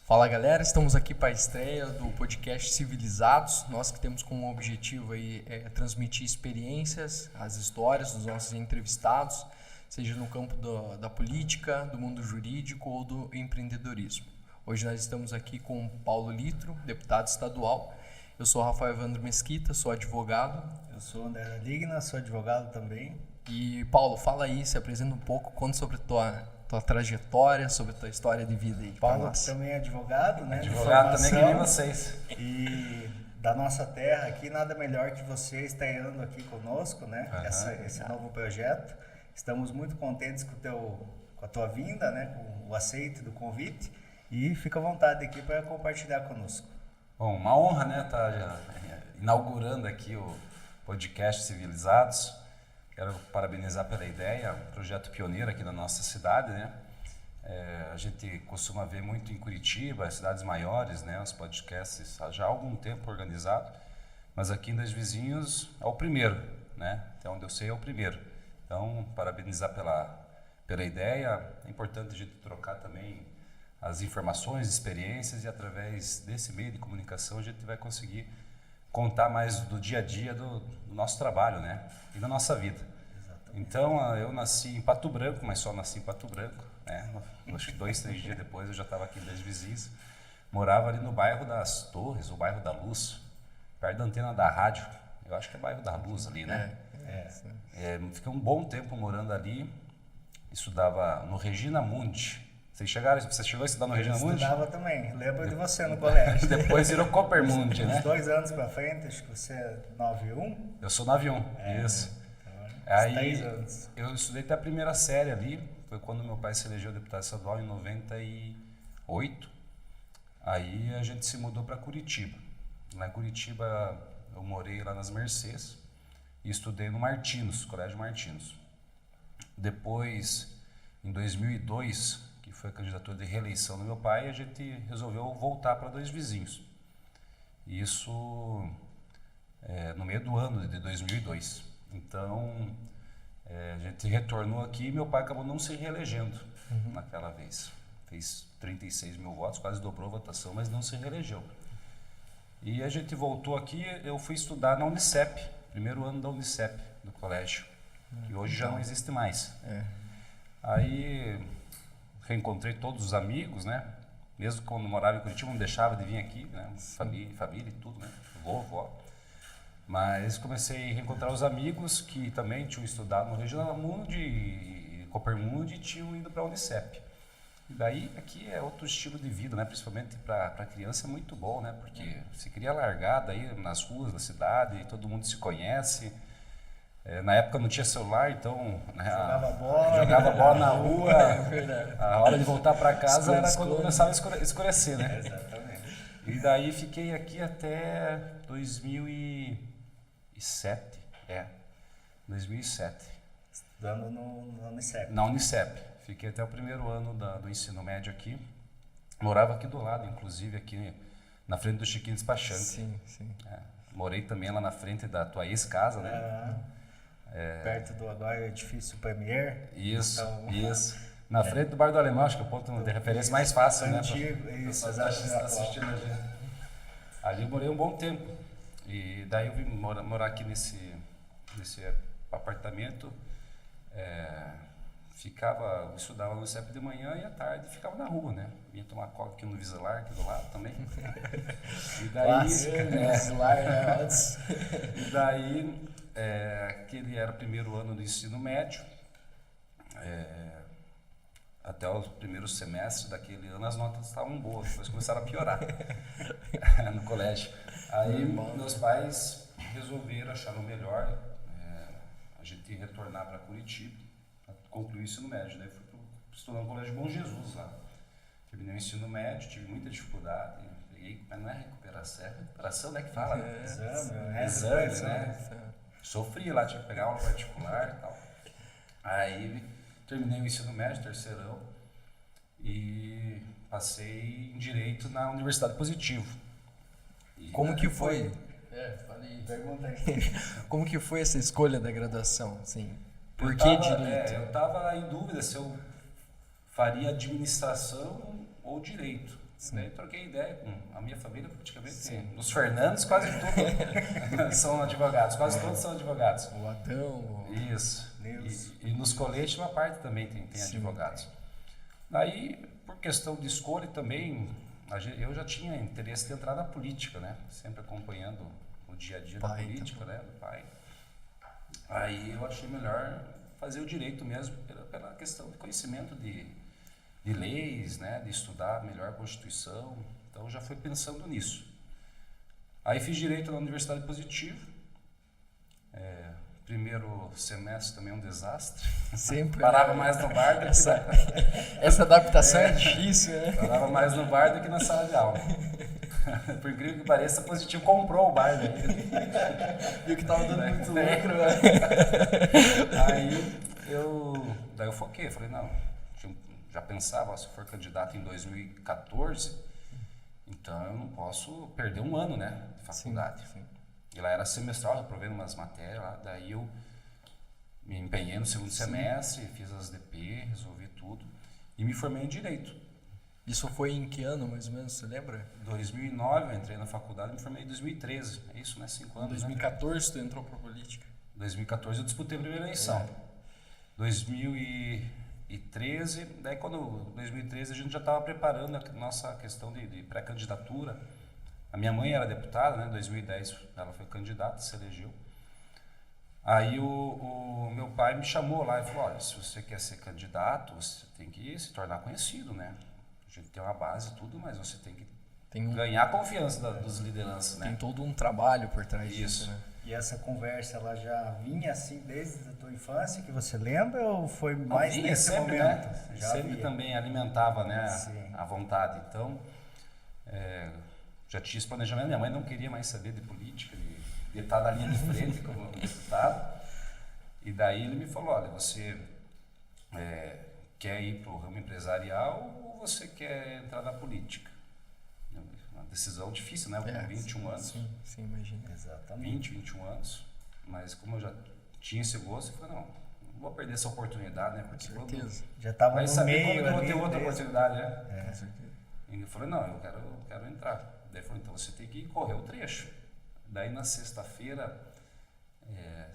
Fala galera, estamos aqui para a estreia do podcast Civilizados. Nós que temos como objetivo aí transmitir experiências, as histórias dos nossos entrevistados, seja no campo da política, do mundo jurídico ou do empreendedorismo. Hoje nós estamos aqui com Paulo Litro, deputado estadual. Eu sou Rafael Evandro Mesquita, sou advogado. Eu sou André Ligna, sou advogado também. E Paulo, fala aí, se apresenta um pouco, conta sobre tua trajetória, sobre a tua história de vida aí. Paulo também é advogado, né? Advogado também que nem vocês. E da nossa terra aqui, nada melhor que você estreando aqui conosco, né? Esse novo projeto. Estamos muito contentes com a tua vinda, né? Com o aceite do convite. E fica à vontade aqui para compartilhar conosco. Bom, uma honra, né? Estar inaugurando aqui o podcast Civilizados. Quero parabenizar pela ideia, um projeto pioneiro aqui na nossa cidade, né? A gente costuma ver muito em Curitiba, cidades maiores, né? Os podcasts já há algum tempo organizados, mas aqui em Dois Vizinhos é o primeiro, né? Até onde eu sei é o primeiro. Então, parabenizar pela ideia. É importante a gente trocar também as informações, experiências, e através desse meio de comunicação a gente vai conseguir contar mais do dia a dia do nosso trabalho, né? E da nossa vida. Exatamente. Então, eu nasci em Pato Branco, mas só nasci em Pato Branco, né? Acho que 2, 3 dias depois eu já estava aqui em Dois Vizinhos. Morava ali no bairro das Torres, o bairro da Luz, perto da antena da rádio. Eu acho que é bairro da Luz ali, né? Fiquei um bom tempo morando ali. Estudava no Regina Mundi. Você chegou a estudar no Regina Mundi? Estudava também, lembro de você no colégio. Depois virou Coppermundi, né? Uns 2 anos pra frente, acho que você é 91? Eu sou 91, isso. Então, aí, 10 anos. Eu estudei até a primeira série ali, foi quando meu pai se elegeu deputado estadual em 98. Aí a gente se mudou para Curitiba. Lá em Curitiba eu morei lá nas Mercês e estudei no Martinos, Colégio Martinos. Depois, em 2002... que foi a candidatura de reeleição do meu pai, a gente resolveu voltar para Dois Vizinhos. Isso no meio do ano de 2002. Então, a gente retornou aqui e meu pai acabou não se reelegendo naquela vez. Fez 36 mil votos, quase dobrou a votação, mas não se reelegeu. E a gente voltou aqui, eu fui estudar na Unicep, primeiro ano da Unicep, do colégio, que hoje já não existe mais. Aí... reencontrei todos os amigos, né? Mesmo quando morava em Curitiba, não deixava de vir aqui, né? Família e tudo, né? Vó. Mas comecei a reencontrar os amigos que também tinham estudado no Regina Mundi e Coppermundi e tinham ido para a Unicep. E daí aqui é outro estilo de vida, né? Principalmente para criança é muito bom, né? Porque se cria largada aí nas ruas da cidade e todo mundo se conhece. Na época não tinha celular, então jogava bola na rua. A hora de voltar para casa era quando começava a escurecer, né? Exatamente. E daí fiquei aqui até 2007. 2007. Estudando na Unicep. Na Unicep. Fiquei até o primeiro ano do ensino médio aqui. Morava aqui do lado, inclusive aqui na frente do Chiquinho Despachante. Sim. Morei também lá na frente da tua ex-casa, né? Perto do agora edifício Premier. Isso. Na frente do Bar do Alemão, acho que é o ponto de referência mais fácil, antigo, né? Isso, está assistindo a gente. Ali eu morei um bom tempo. E daí eu vim morar aqui nesse apartamento. Estudava no CEP de manhã e à tarde ficava na rua, né? Vinha tomar coca aqui no Viselar, aqui do lado também. E daí... E daí... aquele era o primeiro ano do ensino médio, até os primeiros semestres daquele ano as notas estavam boas, depois começaram a piorar no colégio. Aí meus pais resolveram, acharam melhor a gente retornar para Curitiba, para concluir o ensino médio. Daí fui estudar no Colégio Bom Jesus lá. Terminei o ensino médio, tive muita dificuldade, mas não é recuperação, né, que fala? Exame, né? Sofri lá, tinha que pegar aula particular e tal. Aí terminei o ensino médio, terceirão, e passei em Direito na Universidade Positivo. Como que foi? Pergunta aí. Como que foi essa escolha da graduação? Assim, por que Direito? Eu estava em dúvida se eu faria administração ou Direito. Daí troquei ideia com a minha família, praticamente. Sim. Os Fernandes, quase todos são advogados, quase todos são advogados. O Adão. Isso. E nos coletes, uma parte também tem advogados. Daí, por questão de escolha também, eu já tinha interesse de entrar na política, né? Sempre acompanhando o dia a dia da política, né? Do pai. Aí eu achei melhor fazer o direito mesmo, pela questão de conhecimento de leis, né? De estudar melhor a Constituição. Então já fui pensando nisso. Aí fiz direito na Universidade Positivo. Primeiro semestre também um desastre. Sempre. Parava mais no bar do que essa adaptação é difícil, né? Parava mais no bar do que na sala de aula. Por incrível que pareça, Positivo comprou o bar daí. Viu que tava dando muito lucro, né? Daí eu foquei, falei, não, já pensava, se eu for candidato em 2014, então eu não posso perder um ano, né, de faculdade. Sim. E lá era semestral, eu aprovei umas matérias lá, daí eu me empenhei no segundo semestre, fiz as DP, resolvi tudo e me formei em Direito. Isso foi em que ano, mais ou menos, você lembra? 2009 eu entrei na faculdade e me formei em 2013, é isso, né, 5 anos. Em 2014 tu entrou pra política? 2014 eu disputei a primeira eleição. 2013, daí quando 2013 a gente já estava preparando a nossa questão de pré-candidatura. A minha mãe era deputada, né? Em 2010 ela foi candidata, se elegeu. Aí o meu pai me chamou lá e falou, olha, se você quer ser candidato, você tem que se tornar conhecido, né? A gente tem uma base e tudo, mas você tem que ganhar a confiança dos lideranças, né? Tem todo um trabalho por trás disso, né? E essa conversa, ela já vinha assim desde a tua infância, que você lembra, ou foi mais nesse sempre, momento? Né? Sempre também alimentava, né, a vontade. Então, já tinha esse planejamento. Minha mãe não queria mais saber de política, de estar na linha de frente como deputado. E daí ele me falou, olha, você quer ir para o ramo empresarial ou você quer entrar na política? Uma decisão difícil, né? Com 21 anos. Sim, imagina. Exatamente. 21 anos. Mas como eu já tinha esse gosto, eu falei, não vou perder essa oportunidade, né? Porque com certeza. Já estava vai no saber meio quando eu vou ter ali outra oportunidade, né? Com certeza. E eu falei, não, eu quero entrar. Daí ele falou, então você tem que correr o trecho. Daí na sexta-feira,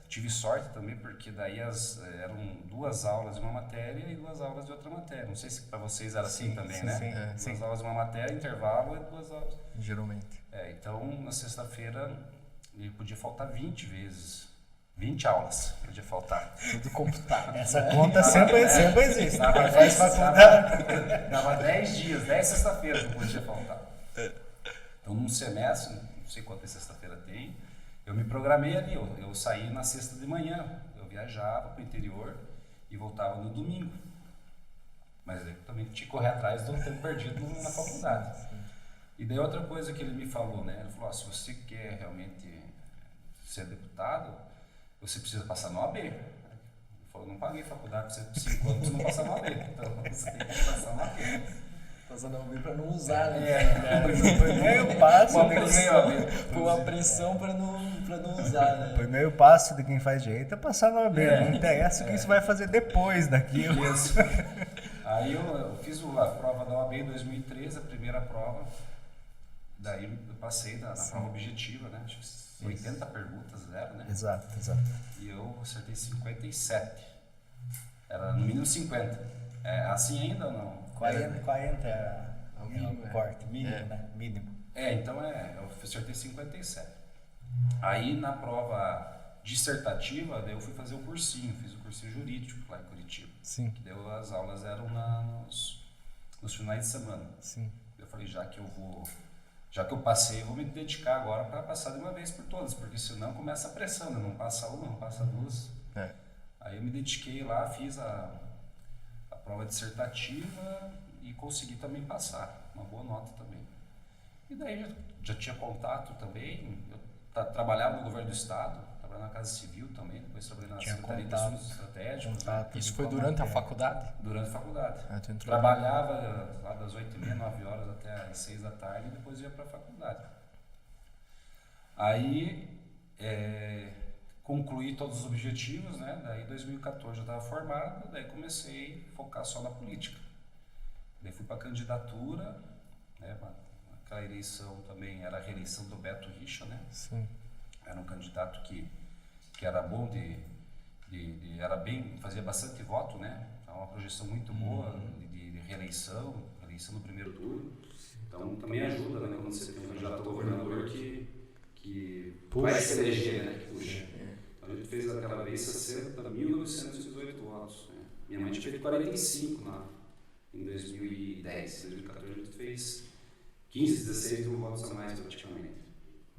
tive sorte também, porque daí eram 2 aulas de uma matéria e 2 aulas de outra matéria. Não sei se para vocês era assim também, né? Sim. 2 aulas de uma matéria, intervalo e 2 aulas. Geralmente. Então, na sexta-feira, ele podia faltar 20 vezes. 20 aulas podia faltar. Tudo computado. Essa conta sempre existe. Dava 10 dias, 10 sexta-feiras que podia faltar. Então, num semestre, não sei quantas sexta-feira tem, eu me programei ali. Eu saí na sexta de manhã, eu viajava para o interior e voltava no domingo. Mas eu também tinha que correr atrás do tempo perdido na faculdade. E daí outra coisa que ele me falou, né? Ele falou, se você quer realmente ser deputado, você precisa passar no AB. Ele falou, não paguei faculdade para você 5 anos não passar no AB. Então você tem que passar no AB. Passar no AB para não usar, né? Primeiro passo. Foi uma pressão para não usar, né? O primeiro passo de quem faz direito é passar no AB. Não interessa o que você vai fazer depois daquilo. Isso. Aí eu fiz a prova da OAB em 2013, a primeira prova. Daí eu passei na prova objetiva, né? Acho que 80 perguntas, né? Exato. E eu acertei 57. Era no mínimo 50. Assim ainda ou não? 40 é o corte, mínimo, né? Mínimo. Então eu acertei 57. Aí na prova dissertativa, daí eu fui fazer o cursinho, fiz o cursinho jurídico lá em Curitiba. Sim. Que daí as aulas eram nos finais de semana. Sim. Eu falei, já que eu passei, eu vou me dedicar agora para passar de uma vez por todas, porque senão começa a pressão, né? Não passa uma, não passa 2. Aí eu me dediquei lá, fiz a prova dissertativa e consegui também passar, uma boa nota também. E daí já tinha contato também, eu trabalhava no governo do estado, trabalhava na Casa Civil também, depois trabalhei na Secretaria de Assuntos Estratégicos. Isso foi durante a faculdade? Durante a faculdade. Tu entrou Trabalhava lá das 8h30, 9 horas até as 6 da tarde e depois ia para a faculdade. Aí concluí todos os objetivos, né? Daí em 2014 eu estava formado, daí comecei a focar só na política. Daí fui para a candidatura né? Aquela eleição também era a reeleição do Beto Richa, né? Sim. Era um candidato que era bom era bem, fazia bastante voto, né? Então, uma projeção muito boa de reeleição no primeiro turno. Então também ajuda, né, quando você tem um candidato a governador que vai se eleger, né, que puxa. Então a gente fez aquela vez 60.918 votos. Né? Minha mãe tinha feito 45 em 2010, 2014 a gente fez 15, 16 mil votos a mais praticamente.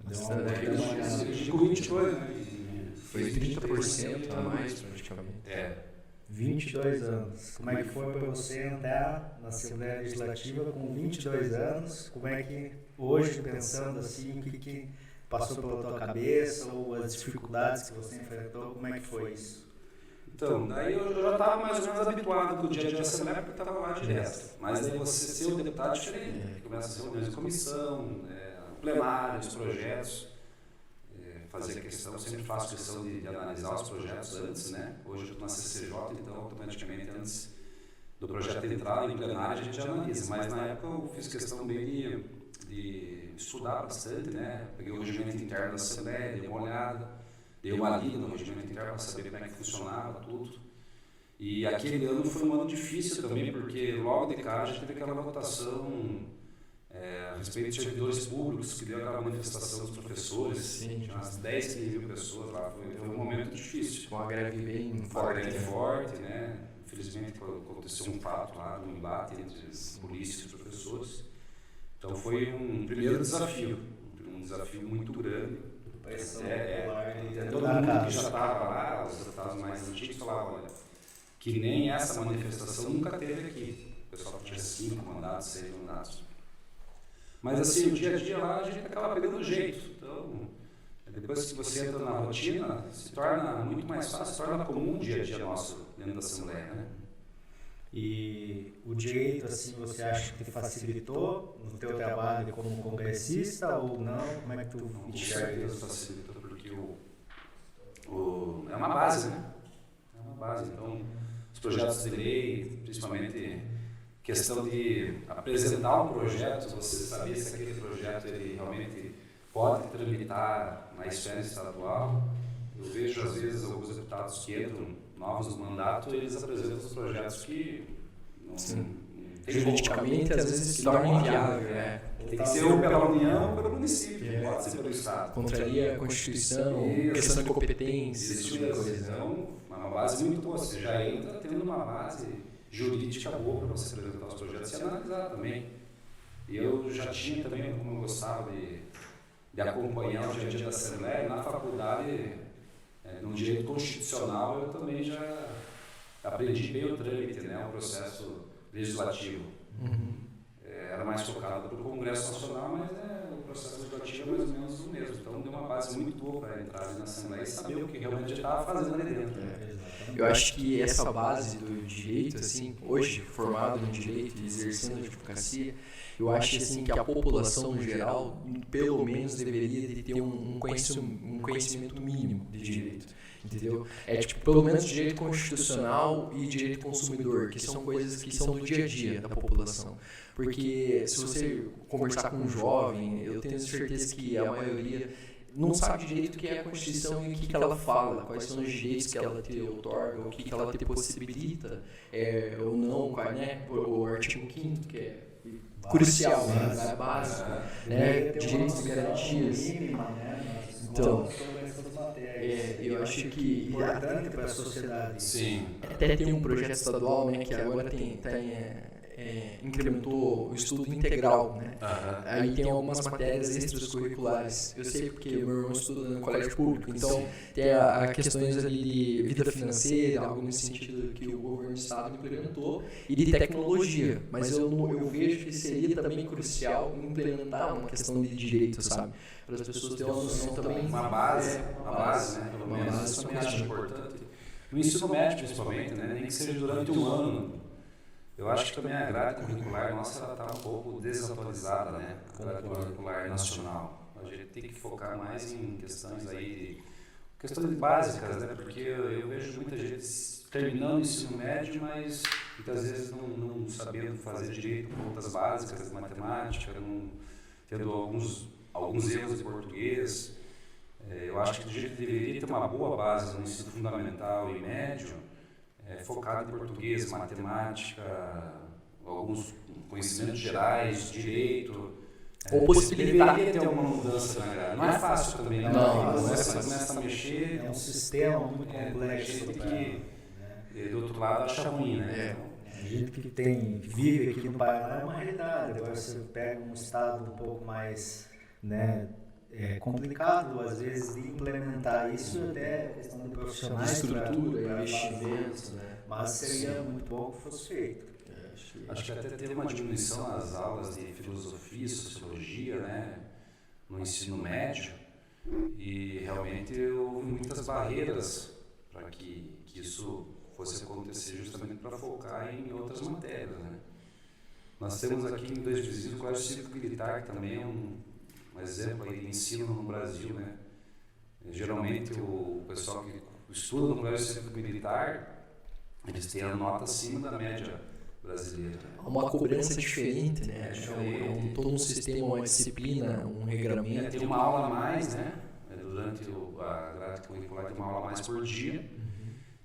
Deu 22, né? Foi 30% a mais praticamente. 22 anos. Como é que foi para você entrar na Assembleia Legislativa com 22 anos? Como é que hoje, pensando assim, o que passou pela tua cabeça ou as dificuldades que você enfrentou, como é que foi isso? Então, daí eu já estava mais ou menos habituado com o dia a dia da Assembleia porque estava lá direto. Mas daí você ser o deputado é diferente, começa a ser reuniões de comissão, plenário, os projetos. Fazer questão, eu sempre faço questão de analisar os projetos antes, né? Hoje eu estou na CCJ, então automaticamente antes do projeto entrar em plenário a gente já analisa. Mas na época eu fiz questão bem de estudar bastante, né? Peguei o regimento interno da Assembleia, dei uma olhada, dei uma lida no regimento interno para saber como é que funcionava tudo. E aquele ano foi um ano difícil também, porque logo de cara a gente teve aquela votação a respeito de servidores públicos, que deu aquela manifestação dos professores. Sim. Tinha umas 10, 15 mil pessoas lá, foi um momento difícil. Uma greve bem forte, né? Infelizmente aconteceu um fato lá, um embate entre polícia e os professores. Então foi um primeiro desafio, um desafio muito grande. Todo mundo que já estava lá, os deputados mais antigos, falavam, olha, que nem essa manifestação nunca teve aqui. O pessoal tinha 5 mandatos, 6 mandatos. Mas assim, o dia a dia lá a gente acaba pegando jeito. Então, depois que você entra na rotina, se torna muito mais fácil, se torna comum o dia a dia nosso dentro da Assembleia, né? E o direito, assim, você acha que te facilitou no teu trabalho como congressista ou não? Como é que tu enxerga isso? Facilitou porque é uma base, né? É uma base. Então, os projetos de lei, principalmente questão de apresentar um projeto, você saber se aquele projeto ele realmente pode tramitar na esfera estadual. Eu vejo às vezes alguns deputados que entram novos no mandato, eles apresentam os projetos que não juridicamente às vezes se torna inviável, né? Tem que ser ou pela União ou pelo município, não pode ser pelo Estado. Contraria a Constituição, questão de competência, esse tipo de coisa. Então, é uma base muito boa. Você já entra tendo uma base jurídica boa para você apresentar os projetos e analisar também. E eu já tinha também, como eu gostava de acompanhar o dia a dia da Assembleia, na faculdade, no direito constitucional, eu também já aprendi bem o trâmite, né, o processo legislativo. Era mais focado para o Congresso Nacional, mas o processo legislativo é mais ou menos o mesmo. Então deu uma base muito boa para entrar ali na Assembleia e saber o que realmente estava fazendo ali dentro. Eu acho que essa base do direito, assim, hoje formado no direito e exercendo a advocacia, eu acho assim que a população no geral, pelo menos, deveria de ter um conhecimento mínimo de direito, entendeu? Tipo, pelo menos direito constitucional e direito consumidor, que são coisas que são do dia a dia da população. Porque se você conversar com um jovem, eu tenho certeza que a maioria não sabe direito o que é a Constituição e o que ela fala, quais são os direitos que ela te outorga, o que ela te possibilita ou não, né? O artigo 5º, que é crucial, né? Básico, né? Direitos e garantias. Então, eu acho que importante para a sociedade. Sim. Até tem um projeto estadual, né, que agora incrementou o estudo integral, né? Aí tem algumas matérias extracurriculares. Eu sei porque meu irmão estuda no colégio público, então tem a questões ali de vida financeira, algo nesse sentido que o governo do estado implementou, e de tecnologia. Mas eu vejo que seria também crucial implementar uma questão de direito, sabe? Para as pessoas terem uma noção também. Uma base, né? Pelo menos isso também acho importante. No ensino médio, principalmente, né? Nem que seja durante um ano. Eu acho que também a grade curricular nossa está um pouco desatualizada, né? A grade curricular nacional. A gente tem que focar mais em questões aí, questões básicas, né? Porque eu vejo muita gente terminando o ensino médio, mas muitas vezes não sabendo fazer direito contas básicas de matemática, tendo alguns erros de português. Eu acho que a gente deveria ter uma boa base no ensino fundamental e médio, focado em português, matemática, alguns conhecimentos gerais, direito. Ou possibilitar. Deveria ter alguma mudança na grade. Não é fácil também, né? Você começa a mexer. É um sistema muito complexo. Do outro lado acha ruim, né? A gente que vive aqui no Paraná é uma realidade. Agora você pega um estado um pouco mais, né, complicado às vezes de implementar isso, até questão de profissionais, estrutura, investimentos, né? Mas seria muito bom que fosse feito. Acho que até teve uma diminuição nas aulas de filosofia e sociologia, né, no ensino médio, e realmente houve muitas barreiras para que isso fosse acontecer, justamente para focar em outras matérias, né. Nós temos aqui em Dois Vizinhos o Colégio Cívico Militar, que também é um exemplo aí de ensino no Brasil, né. Geralmente o pessoal que estuda no Colégio Cívico Militar, eles têm a nota acima da média brasileira. Uma cobrança diferente, né? Todo um sistema, uma disciplina, um regramento. Tem uma aula a mais, né? Durante a grade curricular tem uma aula a mais por dia.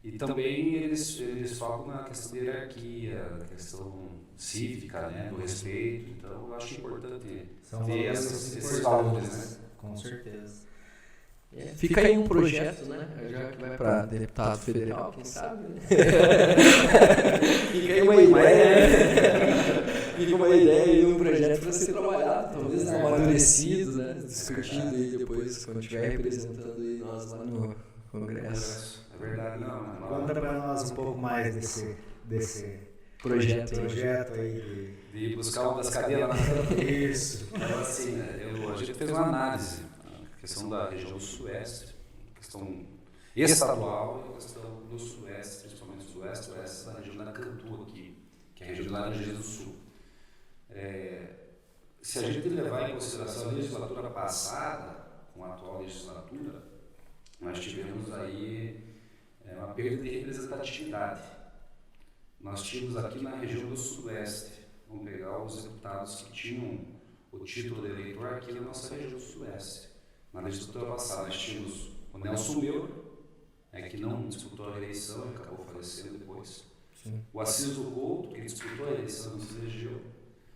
E também eles focam na questão da hierarquia, na questão cívica, né? Do respeito. Então eu acho importante ter esses valores, né? Com certeza. Fica aí um projeto, né? Já que vai para deputado federal, quem sabe, né? Fica aí uma ideia e um projeto para ser trabalhado, talvez amadurecido, né? Discutido aí depois, quando estiver representando aí nós lá no Congresso. É verdade, não. Conta para nós um pouco mais desse projeto aí. De buscar uma das cadeiras lá. Isso. Então, assim, a gente fez uma análise. Questão da região Sudoeste, questão estadual e a questão do Sudoeste, principalmente Sudoeste, Oeste, da região da Cantu aqui, que é a região de Laranjeiras do Sul. Se a gente levar em consideração a legislatura passada, com a atual legislatura, nós tivemos aí uma perda de representatividade. Nós tínhamos aqui na região do Sudoeste, vamos pegar os deputados que tinham o título de eleitor aqui na nossa região do Sudoeste. Na legislatura passada, nós tínhamos o Nelson Meura, que não disputou a eleição e acabou falecendo depois. Sim. O Assis do Couto, que disputou a eleição, não se elegeu.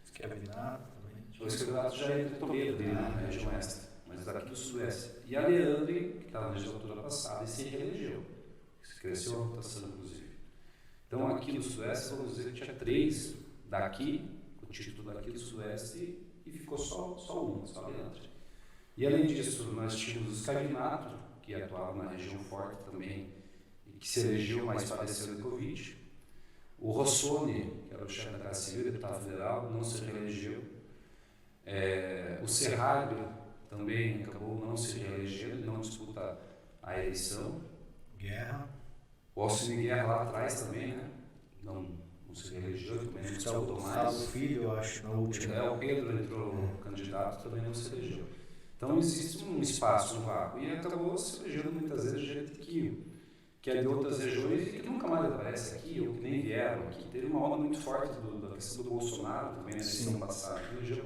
Escravinato também. O escravinato já é de Toledo, na região oeste, mas daqui do Sudoeste. E a Leandre, que estava na legislatura passada e se reelegeu. Cresceu a votação, inclusive. Então, aqui no Sudoeste, vamos dizer que tinha 3 daqui, o título daqui do Sudoeste, e ficou só a Leandre. E além disso, nós tínhamos o Escravinato, que atuava na região forte também, e que se elegeu, mas faleceu de Covid. O Rossoni, que era o chefe da Casa Civil, deputado federal, não se reelegeu. O Serralho também acabou não se reelegendo, não disputa a eleição. Guerra. O Alcine Guerra lá atrás também, né? Não se reelegeu, também não disputou mais. O Filho, eu acho, na última. O Pedro entrou candidato, também não se elegeu. Então existe um espaço, um vácuo, e acabou se elegendo muitas vezes gente que é de outras regiões e que nunca mais aparece aqui, ou que nem vieram aqui. Teve uma onda muito forte da questão do Bolsonaro também na eleição passada, que elegeu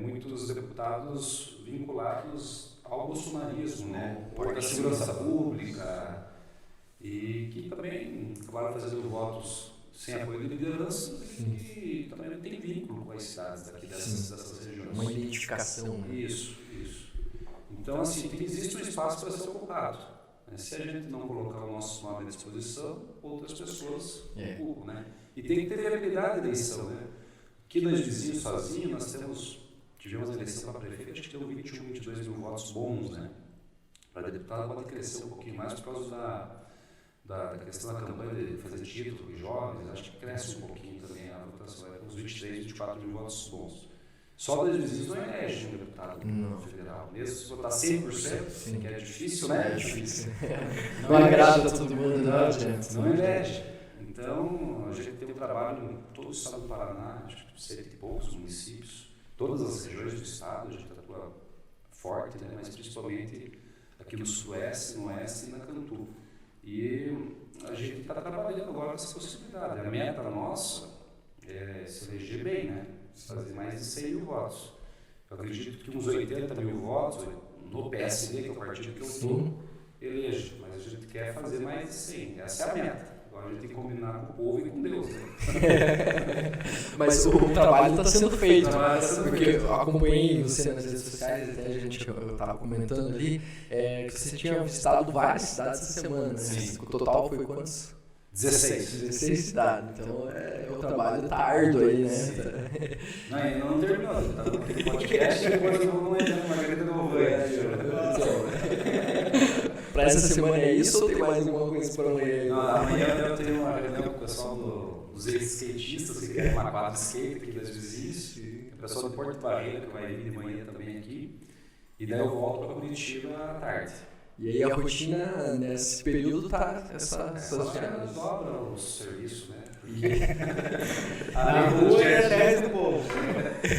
muitos deputados vinculados ao bolsonarismo, né? Por da segurança pública, e que também acabaram fazendo votos sem apoio de liderança e também não tem vínculo com as cidades daqui dessas regiões. Uma identificação. Né? Isso. Então, assim, existe um espaço para ser ocupado. Se a gente não colocar o nosso nome à disposição, outras pessoas ocupam, né? E tem que ter viabilidade da eleição, né? Aqui Dois Vizinhos sozinhos, nós tivemos a eleição para prefeito, acho que deu 21, 22 mil votos bons, né? Para deputado pode crescer um pouquinho mais por causa da questão da campanha de fazer título de jovens, acho que cresce um pouquinho também a votação, uns 23, 24 mil votos bons. Só Dois Vizinhos não elege um deputado federal. Mesmo se votar 100%, que é difícil, né? É difícil. Não agrada todo mundo, não, gente. Não elege. Então, a gente tem um trabalho em todo o estado do Paraná, acho que 100 e poucos municípios, todas as regiões do estado, a gente atua forte, né? Mas principalmente aqui no Sudoeste, no Oeste e na Cantu. E a gente está trabalhando agora com essa possibilidade. A meta nossa é se eleger bem, né? Fazer mais de 100 mil votos. Eu acredito que uns 80 mil votos no PSD, que é o partido que eu estou, elejo. Mas a gente quer fazer mais de 100. Essa é a meta. Agora a gente tem que combinar com o povo e com Deus. Né? Mas o trabalho está sendo feito, porque eu acompanhei você nas redes sociais, até eu estava comentando ali, que você tinha visitado várias cidades essa semana, né? O total foi quantos? 16 cidades, então o trabalho está árduo aí, né? Não terminou, tá no podcast, depois eu vou uma grande novanha. Para essa semana é isso ou tem mais alguma coisa para amanhã? Não, amanhã eu tenho uma reunião com o pessoal dos ex-skatistas, que querem uma quadra de skate aqui das vizinhas, o pessoal do Porto Barreira, que vai vir de manhã também aqui, e daí eu volto para Curitiba à tarde. E aí a rotina nesse período tá essas dobra o serviço, né? Na rua e atrás do povo.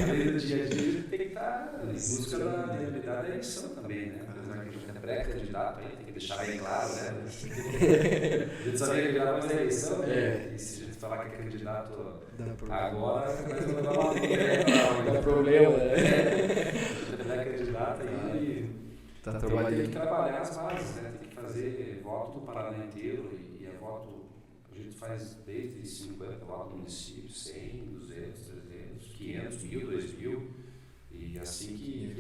Além do dia a dia, tem que estar em busca da viabilidade da eleição também, né? Apesar que a gente é pré-candidato, aí tem que deixar bem claro, né? A gente só vai candidato mais da eleição, né? E se a gente falar que é candidato agora, vai levar uma dá problema, né? Pré-candidato aí. Tá trabalhando. Tem que trabalhar as bases, né? Tem que fazer voto do Paraná inteiro e é voto, a gente faz desde 50 votos no município, 100, 200, 300, 500, 1.000, 2.000 e assim que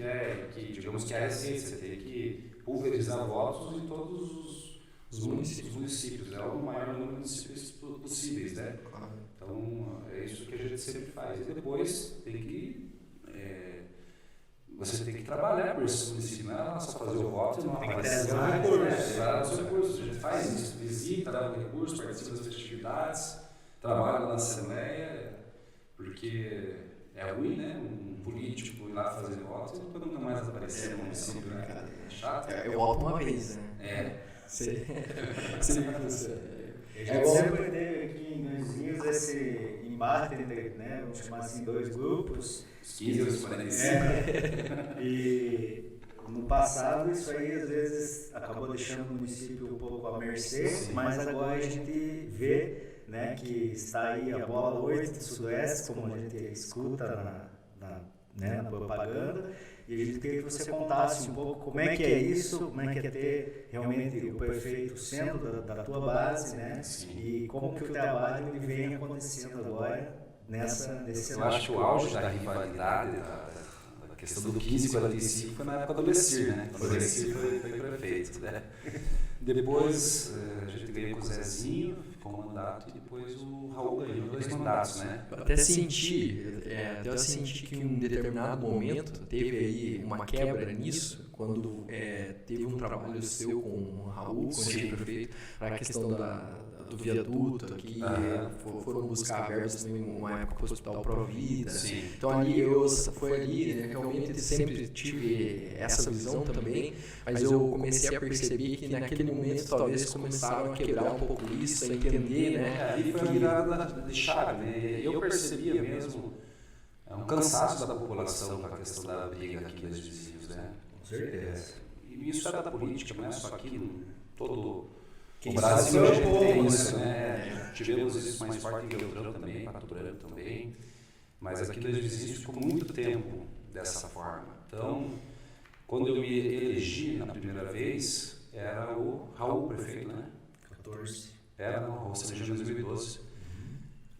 digamos que é a essência, você tem que pulverizar votos em todos os municípios, né? O maior número de municípios possíveis, né? Então é isso que a gente sempre faz e depois tem que você tem que trabalhar por esses municípios, não é só fazer o voto e não aparecer os recursos. A gente faz isso, visita, dá o recurso, participa das festividades, trabalha na Assembleia, porque é ruim, né? Um político ir lá fazer voto e depois nunca mais aparecer no município, né? É chato. Eu voto uma vez, né? Eu sempre teve aqui em Dois Rios esse embate entre, né, vamos chamar assim, dois grupos. Os 15 e os 45. E no passado isso aí às vezes acabou deixando o município um pouco à mercê, mas agora a gente vê, né, que está aí a bola 8 do Sudoeste, como a gente escuta na propaganda. E a gente queria que você contasse um pouco como é que é isso, como é que é ter realmente o prefeito sendo da tua base, né? E como que o trabalho ele vem acontecendo agora nesse Eu acho que o auge da rivalidade, da questão do 15 e 45 foi na época do Lecir, né? Quando o Lecir foi prefeito, né? Depois a gente veio com o Zezinho, ficou um mandato, e depois o Raul ganhou 2 mandatos, né? Eu até senti que em um determinado momento teve aí uma quebra nisso, quando teve um trabalho seu com o Raul, com o prefeito, para a questão do viaduto aqui, foram buscar verbas em uma época com o Hospital Provida. Então ali foi ali, né, realmente sempre tive essa visão também, mas eu comecei a perceber que naquele momento talvez começaram a quebrar um pouco isso, a entender, né? Ali foi uma virada de chave, né? Eu percebia mesmo um cansaço da população com a questão da briga aqui dos vizinhos, né? Com certeza. E isso é da política, não é só aqui, todo o Brasil a gente tem isso, né? Tivemos isso mais forte em Beltrão também, Pato Branco também, mas aqui nos vizinhos ficou muito tempo dessa forma. Então, quando eu me elegi na primeira vez, era o Raul prefeito, né? 14. Era, não, Raul se elegeu em 2012.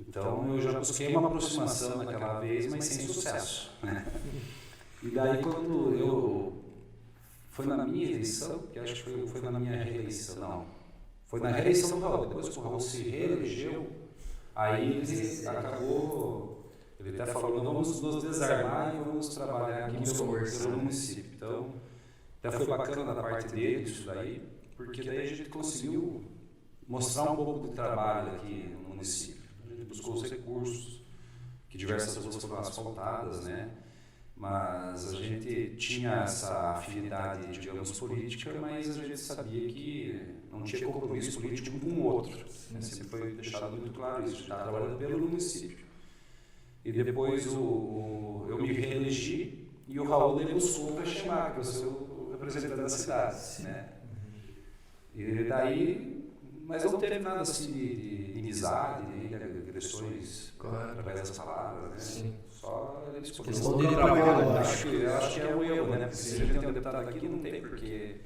Então, eu já busquei uma aproximação naquela vez, mas sem sucesso, né? E daí, quando eu... Foi na minha eleição, que acho que foi na minha reeleição, não. Foi na reeleição do Raul. Depois que o Raul se reelegeu, aí ele acabou... Ele até falou, vamos nos desarmar e vamos trabalhar aqui no município. Então, até foi bacana da parte dele isso daí, porque daí a gente conseguiu mostrar um pouco do trabalho aqui no município. A gente buscou os recursos, que diversas ruas foram asfaltadas, né? Mas a gente tinha essa afinidade, digamos, política, mas a gente sabia que não tinha compromisso político com o outro. Né? Sempre foi deixado muito claro isso, a gente estava trabalhando pelo município. E depois eu me reelegi e o Raul me buscou para chamar, que eu sou o representante da cidade. Né? E daí Mas não teve nada assim de inimizade, de agressões através das palavras, né? Sim. Só eles Questão do trabalho. acho que é um erro, né? Porque se a gente tem um deputado aqui, não tem porque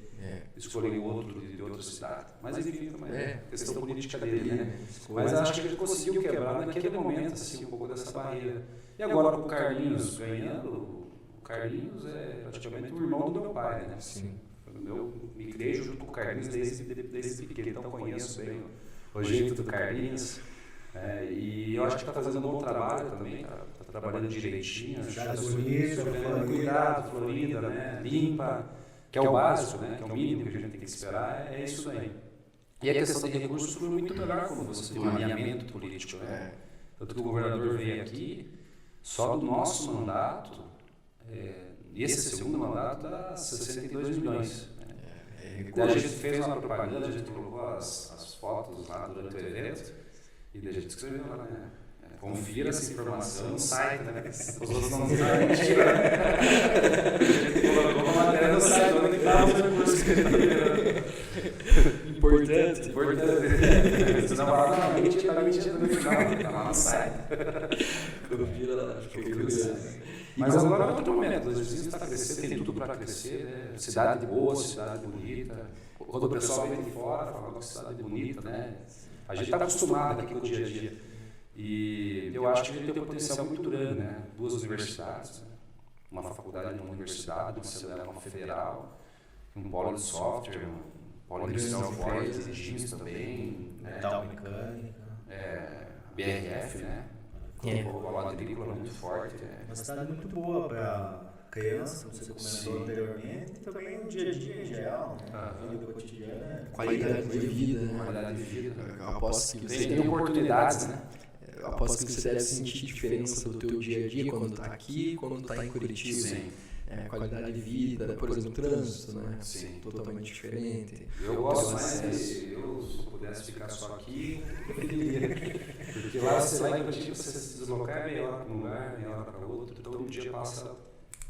escolher outro de outra cidade. Mas enfim, é questão política dele, né? Mas acho que ele conseguiu quebrar naquele momento assim, um pouco dessa barreira. E agora com o Carlinhos ganhando, o Carlinhos é praticamente o irmão do meu pai, né? Sim. Eu me criei junto com o Carlinhos desde pequeno, então conheço bem o jeito do Carlinhos. E eu acho que está fazendo um bom trabalho também, está trabalhando direitinho, tomando cuidado, florida, né? Limpa, que é o básico, né? Que é o mínimo que a gente tem que esperar, é isso aí. E a questão de recursos foi muito melhor quando você tem um alinhamento político, né? Tanto que o governador veio aqui, só do nosso mandato, e esse segundo mandato dá 62 milhões. Daí a gente fez uma propaganda, a gente colocou as fotos lá durante o evento e daí a gente escreveu lá, né? Confira essa informação no site, né? Os outros não sabem, mentira. A gente colocou uma matéria no site, onde estava os recursos que Importante. Senão falava, não, mentira, tá mentindo no final, tá lá no site. Confira lá, fiquei curioso. Mas agora é outro momento, os vizinhos estão crescendo, tem tudo para crescer, né? Cidade boa, cidade bonita. Quando o pessoal vem de fora, fala que cidade bonita, né? A gente está acostumado aqui com o dia a dia. E eu acho que ele tem um potencial muito grande, né? 2 universidades, né? Uma faculdade, uma universidade, uma federal, um polo de software, um polo industrial forte, exigimos também, né? Metal mecânica. BRF, né? O polo agrícola muito forte. Uma cidade muito boa para criança, você comentou anteriormente, e também no dia a dia em geral, né? A vida cotidiana. Qualidade de vida, né? Qualidade de vida. Eu aposto que você Tem oportunidades, né? Eu aposto que você deve sentir diferença do teu dia a dia quando está aqui, quando está em Curitiba. Sim. Qualidade de vida, por exemplo, trânsito, né? Sim. Totalmente diferente. Eu gosto mais, se eu pudesse ficar só aqui, eu queria. Porque lá você vai em Curitiba, você se deslocar meia hora para um lugar, meia hora para outro, então um dia passa,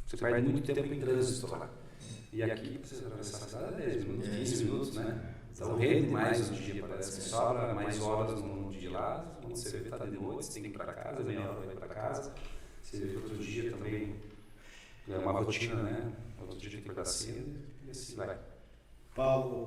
você perde muito tempo em trânsito lá. E aqui, você atravessar a cidade 10 minutos, 15 minutos, né? Então rende mais um dia, parece que sobra mais horas no dia de lá, quando você vê que está de noite, você tem que ir para casa, meia hora vai para casa, você vê que outro dia também é uma rotina, né? Outro dia tem que ir para cedo e assim vai. Paulo,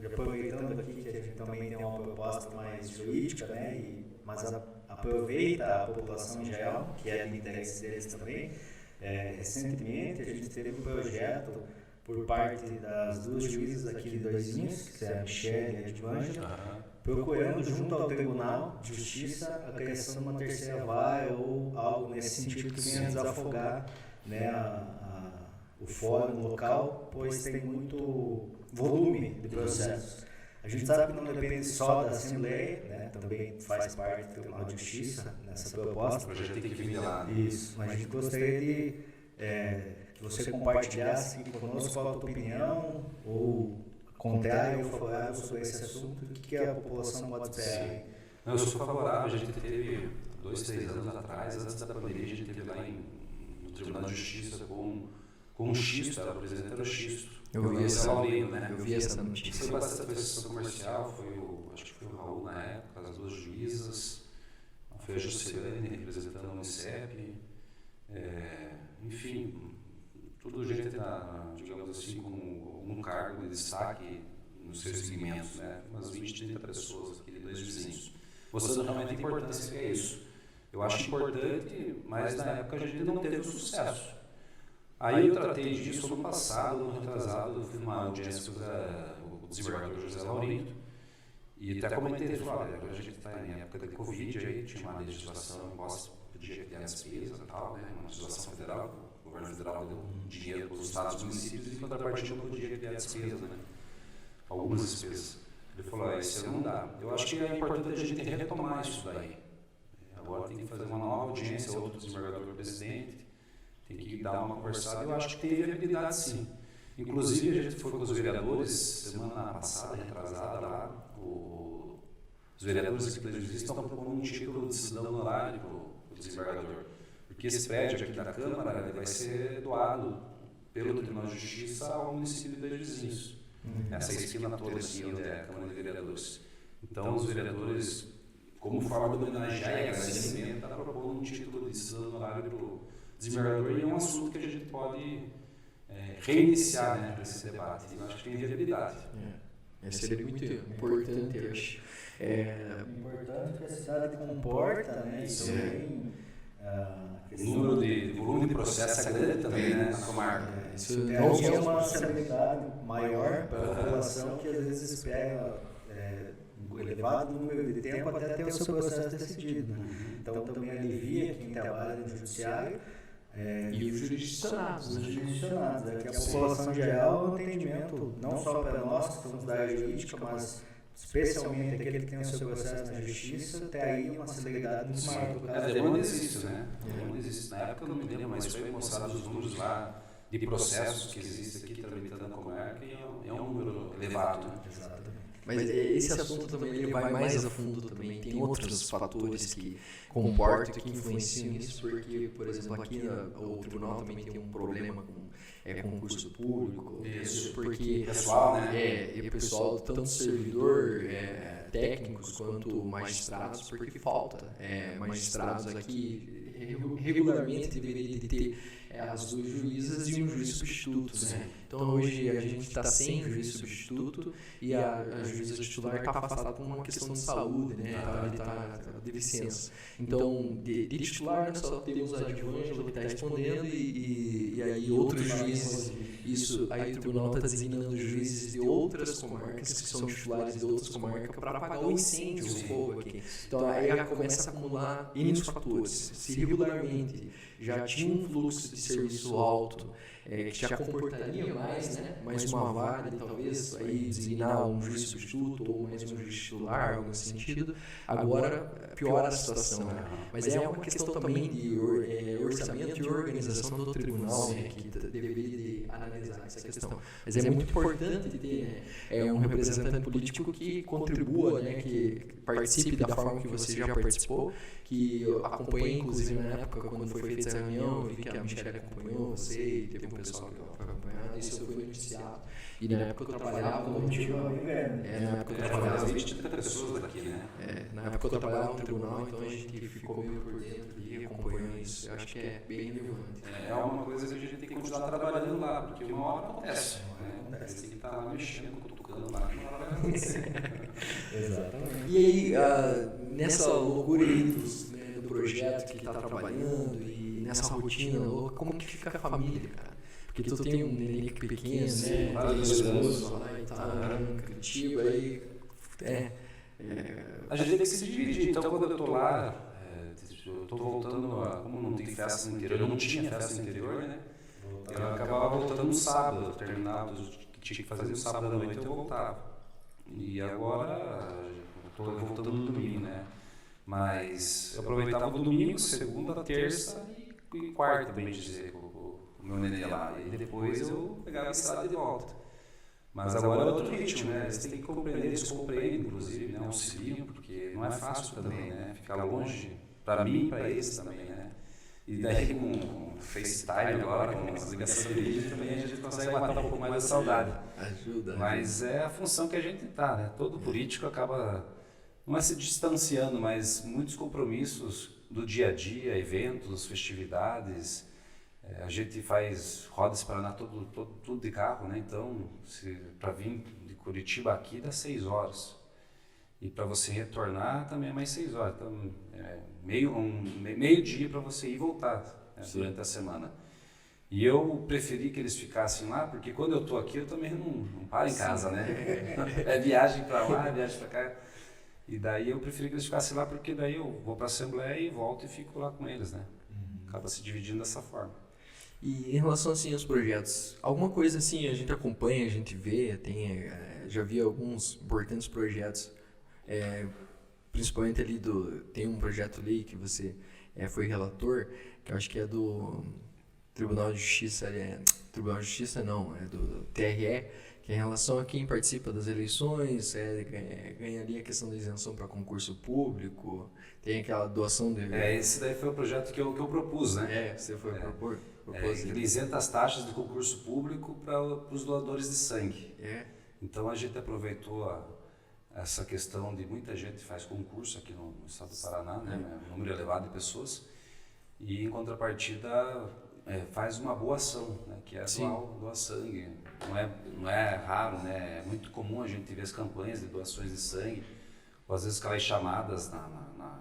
aproveitando aqui que a gente também tem uma proposta mais jurídica, né? Mas aproveita a população em geral, que é de interesse deles também. Recentemente a gente teve um projeto por parte das 2 juízas aqui de Doizinhos, que é a Michelle e a Edvângela, procurando junto ao Tribunal de Justiça a criação de uma terceira vara ou algo nesse sentido que venha desafogar, né, o fórum local, pois tem muito volume de processos. A gente sabe que não depende só da Assembleia, né, também faz parte do Tribunal de Justiça nessa proposta. O projeto tem que vir de lá. Isso, mas a gente gostaria de que você compartilhasse aqui conosco a tua opinião, ou contrário ou favorável sobre esse assunto, o que a população pode esperar. Eu sou favorável, a gente teve 2, 3 anos atrás, antes da pandemia, a gente teve lá no Tribunal de Justiça com o Xisto, o presidente era o Xisto. Eu vi essa notícia. Foi bastante associação comercial, acho que foi o Raul na época, as 2 juízas, foi a Juscelane representando a Unicep, enfim, tudo gente digamos assim, com algum cargo de destaque nos seus segmentos, né? Umas 20, 30 pessoas aqui de 2 vizinhos. Mostrando realmente a importância que é isso. Eu acho importante, mas na época a gente não teve sucesso. Aí eu tratei disso ano passado, ano retrasado, eu fiz uma audiência com o desembargador José Laurindo, e até comentei, ele falou, olha, agora a gente está em época de Covid, aí tinha uma legislação, podia criar despesa e tal, né? Uma legislação federal, o governo federal deu dinheiro para os estados e municípios, e em contrapartida não podia criar despesa, né? Algumas despesas. Ele falou, esse ano não dá. Eu acho que é importante a gente retomar isso daí. Agora tem que fazer uma nova audiência, outro desembargador presidente, tem que dar uma conversada. Eu acho que tem viabilidade sim. Inclusive, a gente foi com os vereadores, semana passada, retrasada lá, os vereadores aqui da Justiça estão propondo um título de cidadão honorário para o desembargador. Porque esse prédio aqui da Câmara ele vai ser doado pelo Tribunal de Justiça ao município de Dois Vizinhos. Essa esquina toda aqui onde é a Câmara de Vereadores. Então, os vereadores, como forma de homenagear e agradecimento, está propondo um título de cidadão honorário para o desembargador, e é um assunto que a gente pode reiniciar, né, esse debate. Eu acho que tem viabilidade. Seria muito importante, eu acho. Importante que a cidade comporta, né? O volume de processo é grande também, né, na comarca. Tem uma acessibilidade maior para a população que às vezes espera um elevado número de tempo até ter o seu processo decidido. Então também alivia quem trabalha no judiciário. E os jurisdicionados. Que a população geral é um atendimento não só para nós que somos da área jurídica, mas especialmente aquele que tem o seu processo na justiça, tem aí uma celeridade muito maior do caso. A demanda existe, né? A demanda existe. Na época eu não me lembro, mas foi mostrado os números lá de processos que existem aqui tramitando na comarca, e é um número elevado, né? Exatamente. Mas esse assunto também ele vai mais a fundo também. Tem outros fatores que comportam, que influenciam nisso, porque, por exemplo, aqui o tribunal também tem um problema com concurso público. Isso. Porque pessoal, né? E pessoal, tanto servidor, técnicos quanto magistrados, porque falta magistrados aqui regularmente deveria ter as duas juízas e um juiz substituto, né? Então hoje a gente está sem juiz substituto e a juíza titular está afastada por uma questão de saúde, né? Ele está de licença. Então de titular nós só temos a Advângela que está respondendo e aí outros juízes. Isso, aí o tribunal está designando juízes de outras comarcas que são titulares de outras comarcas para apagar o incêndio, o fogo aqui. Então aí começa a acumular N fatores. Se regularmente já tinha um fluxo de serviço alto, que já comportaria mais, né? Mais uma vaga, talvez, aí designar um juiz substituto ou mais um juiz titular, algo nesse sentido. Agora piora a situação, né? Mas é uma questão também de orçamento e organização do tribunal, né? Que deveria analisar essa questão. Mas é muito importante ter um representante político que contribua, né? Que participe da forma que você já participou, que eu acompanhei, inclusive, na época, quando foi feita essa reunião, eu vi que a Michelle acompanhou você, e teve um pessoal que foi acompanhando, isso eu fui noticiado. E na época eu trabalhava no tribunal. Na época eu trabalhava 20 pessoas daqui, né? Na época eu trabalhava no tribunal, então a gente ficou meio por dentro e acompanhando isso. Eu acho que é bem relevante. É uma coisa que a gente tem que continuar trabalhando lá, porque uma hora acontece, né? Você tem que estar lá mexendo, cutucando lá, que uma hora vai acontecer. Exatamente. E aí, nessa loucura aí do projeto que está trabalhando e nessa rotina louca, como que fica a família, cara? Porque tu tem um neném pequeno, né? Tem esposa lá e tal, em Curitiba, aí... A gente tem que se dividir, então quando eu estou lá, eu estou voltando, como não tem festa no interior, eu não tinha festa no interior, né? Eu acabava voltando no sábado, eu terminava o que tinha que fazer no sábado à noite, eu voltava. E agora, eu estou voltando no domingo, né? Mas eu aproveitava o domingo, segunda, terça e quarta, bem dizer, o meu neném lá. E depois eu pegava a estrada de volta. Mas agora é outro ritmo, né? Eles têm que compreender, eles compreendem, inclusive, né? Auxiliam, porque não é fácil também, né? Ficar longe, para mim e para eles também, né? E daí com o FaceTime agora, com as ligações de vídeo, também a gente consegue matar um pouco mais a saudade. Ajuda. Mas é a função que a gente tá, né? Todo político acaba, não é se distanciando, mas muitos compromissos do dia a dia, eventos, festividades. A gente faz rodas Paraná tudo de carro, né? Então, para vir de Curitiba aqui dá 6 horas. E para você retornar também é mais 6 horas. Então, meio dia para você ir e voltar, né, durante a semana. E eu preferi que eles ficassem lá, porque quando eu estou aqui eu também não paro em casa, né? É viagem para lá, viagem para cá. E daí eu preferi que eles ficassem lá, porque daí eu vou para a Assembleia e volto e fico lá com eles, né? Acaba se dividindo dessa forma. E em relação assim aos projetos, alguma coisa assim a gente acompanha, a gente vê, já vi alguns importantes projetos, principalmente ali tem um projeto ali que você foi relator, que eu acho que é do Tribunal de Justiça, Tribunal de Justiça não, é do TRE, que é em relação a quem participa das eleições, ganha ali a questão da isenção para concurso público, tem aquela doação de... Esse daí foi o projeto que eu propus, né? Você foi ele isenta as taxas do concurso público para os doadores de sangue. Então a gente aproveitou essa questão de muita gente faz concurso aqui no estado do Paraná, né? Um número elevado de pessoas, e em contrapartida faz uma boa ação, né? Que é doar sangue. Não é raro, né? É muito comum a gente ver as campanhas de doações de sangue, ou às vezes aquelas chamadas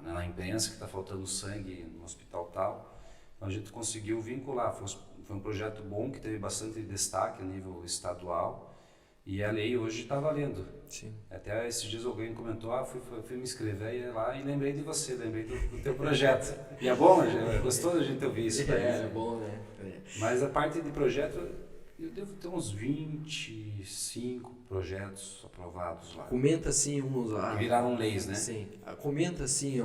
na imprensa que está faltando sangue no hospital tal. Então a gente conseguiu vincular, foi um projeto bom que teve bastante destaque a nível estadual, e a lei hoje está valendo. Sim. Até esses dias alguém comentou, fui me inscrever lá e lembrei de você, lembrei do teu projeto. E é bom, gostou da gente ouvir isso daí. É bom, né? Mas a parte de projeto, eu devo ter uns 25 projetos aprovados lá. Comenta assim uns... Que viraram leis, né? Sim. Comenta assim,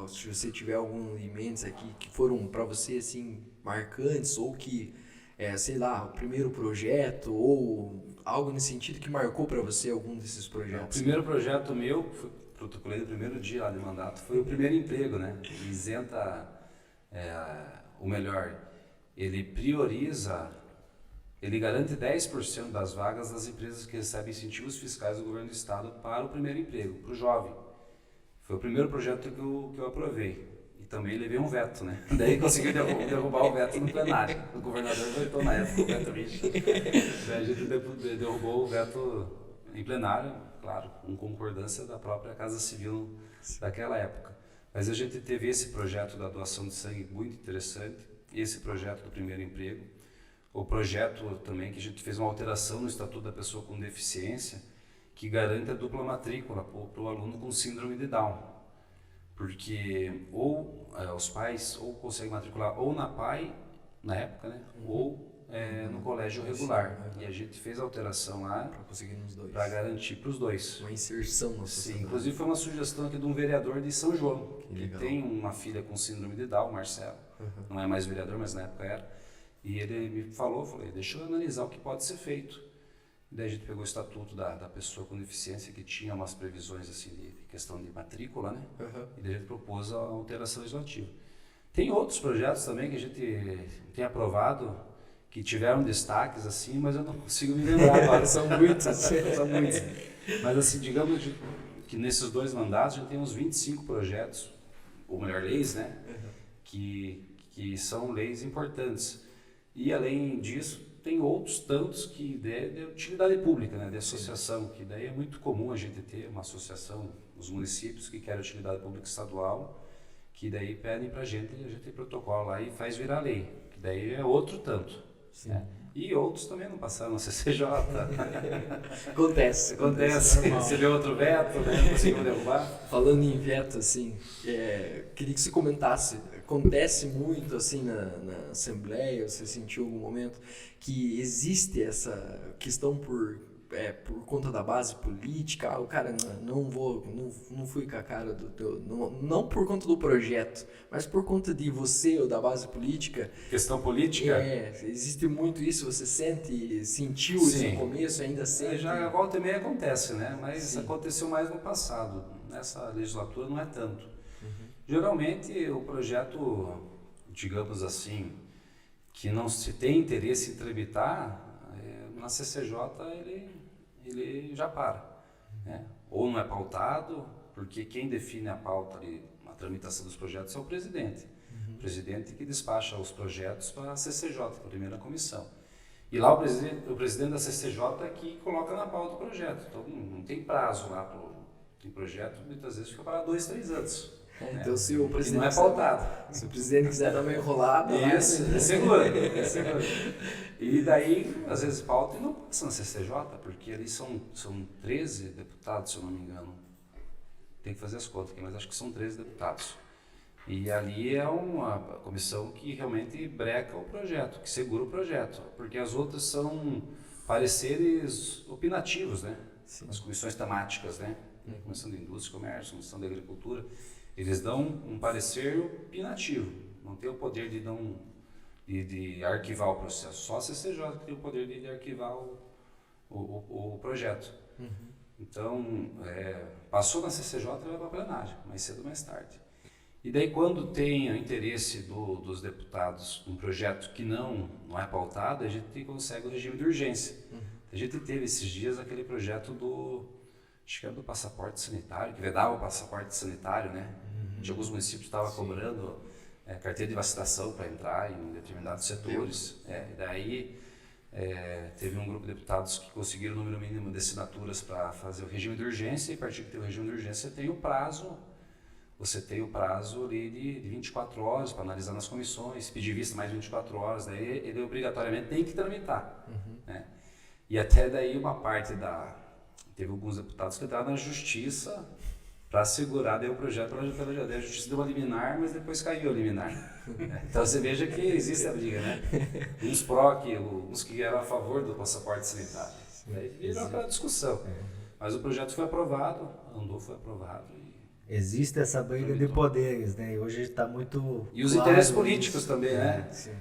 se você tiver algum em mente aqui que foram para você assim marcantes, ou que, sei lá, o primeiro projeto, ou algo nesse sentido que marcou para você algum desses projetos. O primeiro projeto meu, protocolei no primeiro dia lá de mandato, foi o primeiro emprego, né? Ele isenta, o melhor, ele prioriza, ele garante 10% das vagas das empresas que recebem incentivos fiscais do governo do estado para o primeiro emprego, para o jovem. Foi o primeiro projeto que eu aprovei. E também levei um veto, né? Daí consegui derrubar o veto no plenário. O governador vetou na época, o veto Richard. Daí a gente derrubou o veto em plenário, claro, com concordância da própria Casa Civil daquela época. Mas a gente teve esse projeto da doação de sangue muito interessante, esse projeto do primeiro emprego, o projeto também que a gente fez uma alteração no Estatuto da Pessoa com Deficiência, que garante a dupla matrícula para o aluno com síndrome de Down. Porque os pais ou conseguem matricular ou na PAI, na época, né? Ou no colégio regular. E a gente fez a alteração lá para conseguir nos dois. Para garantir para os dois. Uma inserção na sociedade. Sim, inclusive foi uma sugestão aqui de um vereador de São João, que tem uma filha com síndrome de Down, Marcelo. Não é mais vereador, mas na época era. E ele me falei, deixa eu analisar o que pode ser feito. E daí a gente pegou o estatuto da pessoa com deficiência, que tinha umas previsões assim de questão de matrícula, né? E daí a gente propôs a alteração legislativa. Tem outros projetos também que a gente tem aprovado, que tiveram destaques assim, mas eu não consigo me lembrar agora. São muitos. Mas assim, digamos que nesses 2 mandatos a gente tem uns 25 projetos, ou melhor, leis, né? Que são leis importantes. E além disso, tem outros tantos que de utilidade pública, né, de associação, que daí é muito comum a gente ter uma associação nos municípios que querem utilidade pública estadual, que daí pedem para a gente protocola lá e faz virar lei, que daí é outro tanto. Né? E outros também não passaram na CCJ. Acontece. Você vê outro veto, né? Não conseguiu derrubar. Falando em veto, assim, queria que você comentasse. Acontece muito assim na Assembleia, você sentiu algum momento que existe essa questão por conta da base política, o cara não fui com a cara do teu, não por conta do projeto, mas por conta de você ou da base política. Questão política? Existe muito isso, você sentiu isso no começo, ainda sente? Já volta e meia acontece, né? Mas aconteceu mais no passado, nessa legislatura não é tanto. Geralmente o projeto, digamos assim, que não se tem interesse em tramitar, na CCJ ele já para. Né? Ou não é pautado, porque quem define a pauta ali, a tramitação dos projetos é o presidente. O presidente que despacha os projetos para a CCJ, que é a primeira comissão. E lá o presidente da CCJ é que coloca na pauta o projeto. Então não tem prazo lá para o projeto, muitas vezes fica para 2, 3 anos. Então se o presidente não é pautado. Se o presidente quiser dar uma enrolada, isso, é seguro. E daí, às vezes pauta e não passa na CCJ, porque ali são 13 deputados, se eu não me engano. Tem que fazer as contas aqui, mas acho que são 13 deputados. E ali é uma comissão que realmente breca o projeto, que segura o projeto, porque as outras são pareceres opinativos, né? As comissões temáticas, né? Comissão de Indústria e Comércio, Comissão de Agricultura. Eles dão um parecer opinativo, não tem o poder de arquivar o processo. Só a CCJ tem o poder de arquivar o projeto. Então, passou na CCJ e vai para a plenária, mais cedo ou mais tarde. E daí, quando tem o interesse dos deputados um projeto que não é pautado, a gente consegue o regime de urgência. A gente teve esses dias aquele projeto acho que era do passaporte sanitário, que vedava o passaporte sanitário, né? De alguns municípios estava cobrando carteira de vacinação para entrar em determinados setores. E daí teve um grupo de deputados que conseguiram o número mínimo de assinaturas para fazer o regime de urgência, e a partir de ter o regime de urgência você tem o prazo ali de 24 horas para analisar nas comissões, pedir vista mais 24 horas, daí ele obrigatoriamente tem que tramitar. Né? E até daí teve alguns deputados que entraram na justiça para segurar daí o projeto pela a justiça deu uma liminar, mas depois caiu a liminar. Então você veja que existe a briga, né? Uns que eram a favor do passaporte sanitário. Daí virou aquela discussão. Mas o projeto foi aprovado, foi aprovado. Existe essa briga de poderes, né? E hoje está muito E os interesses políticos também, né? Sim.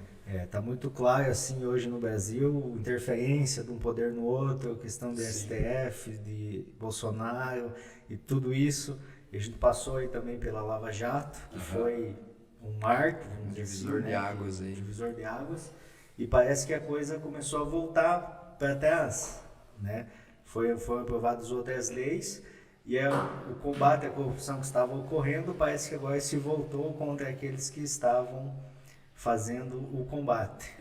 Tá muito claro assim hoje no Brasil, interferência de um poder no outro, questão do STF, de Bolsonaro e tudo isso. E a gente passou aí também pela Lava Jato, que foi um marco, um divisor de águas aí. Divisor de águas. E parece que a coisa começou a voltar para trás, né? Foram aprovadas outras leis e o combate à corrupção que estava ocorrendo parece que agora se voltou contra aqueles que estavam fazendo o combate.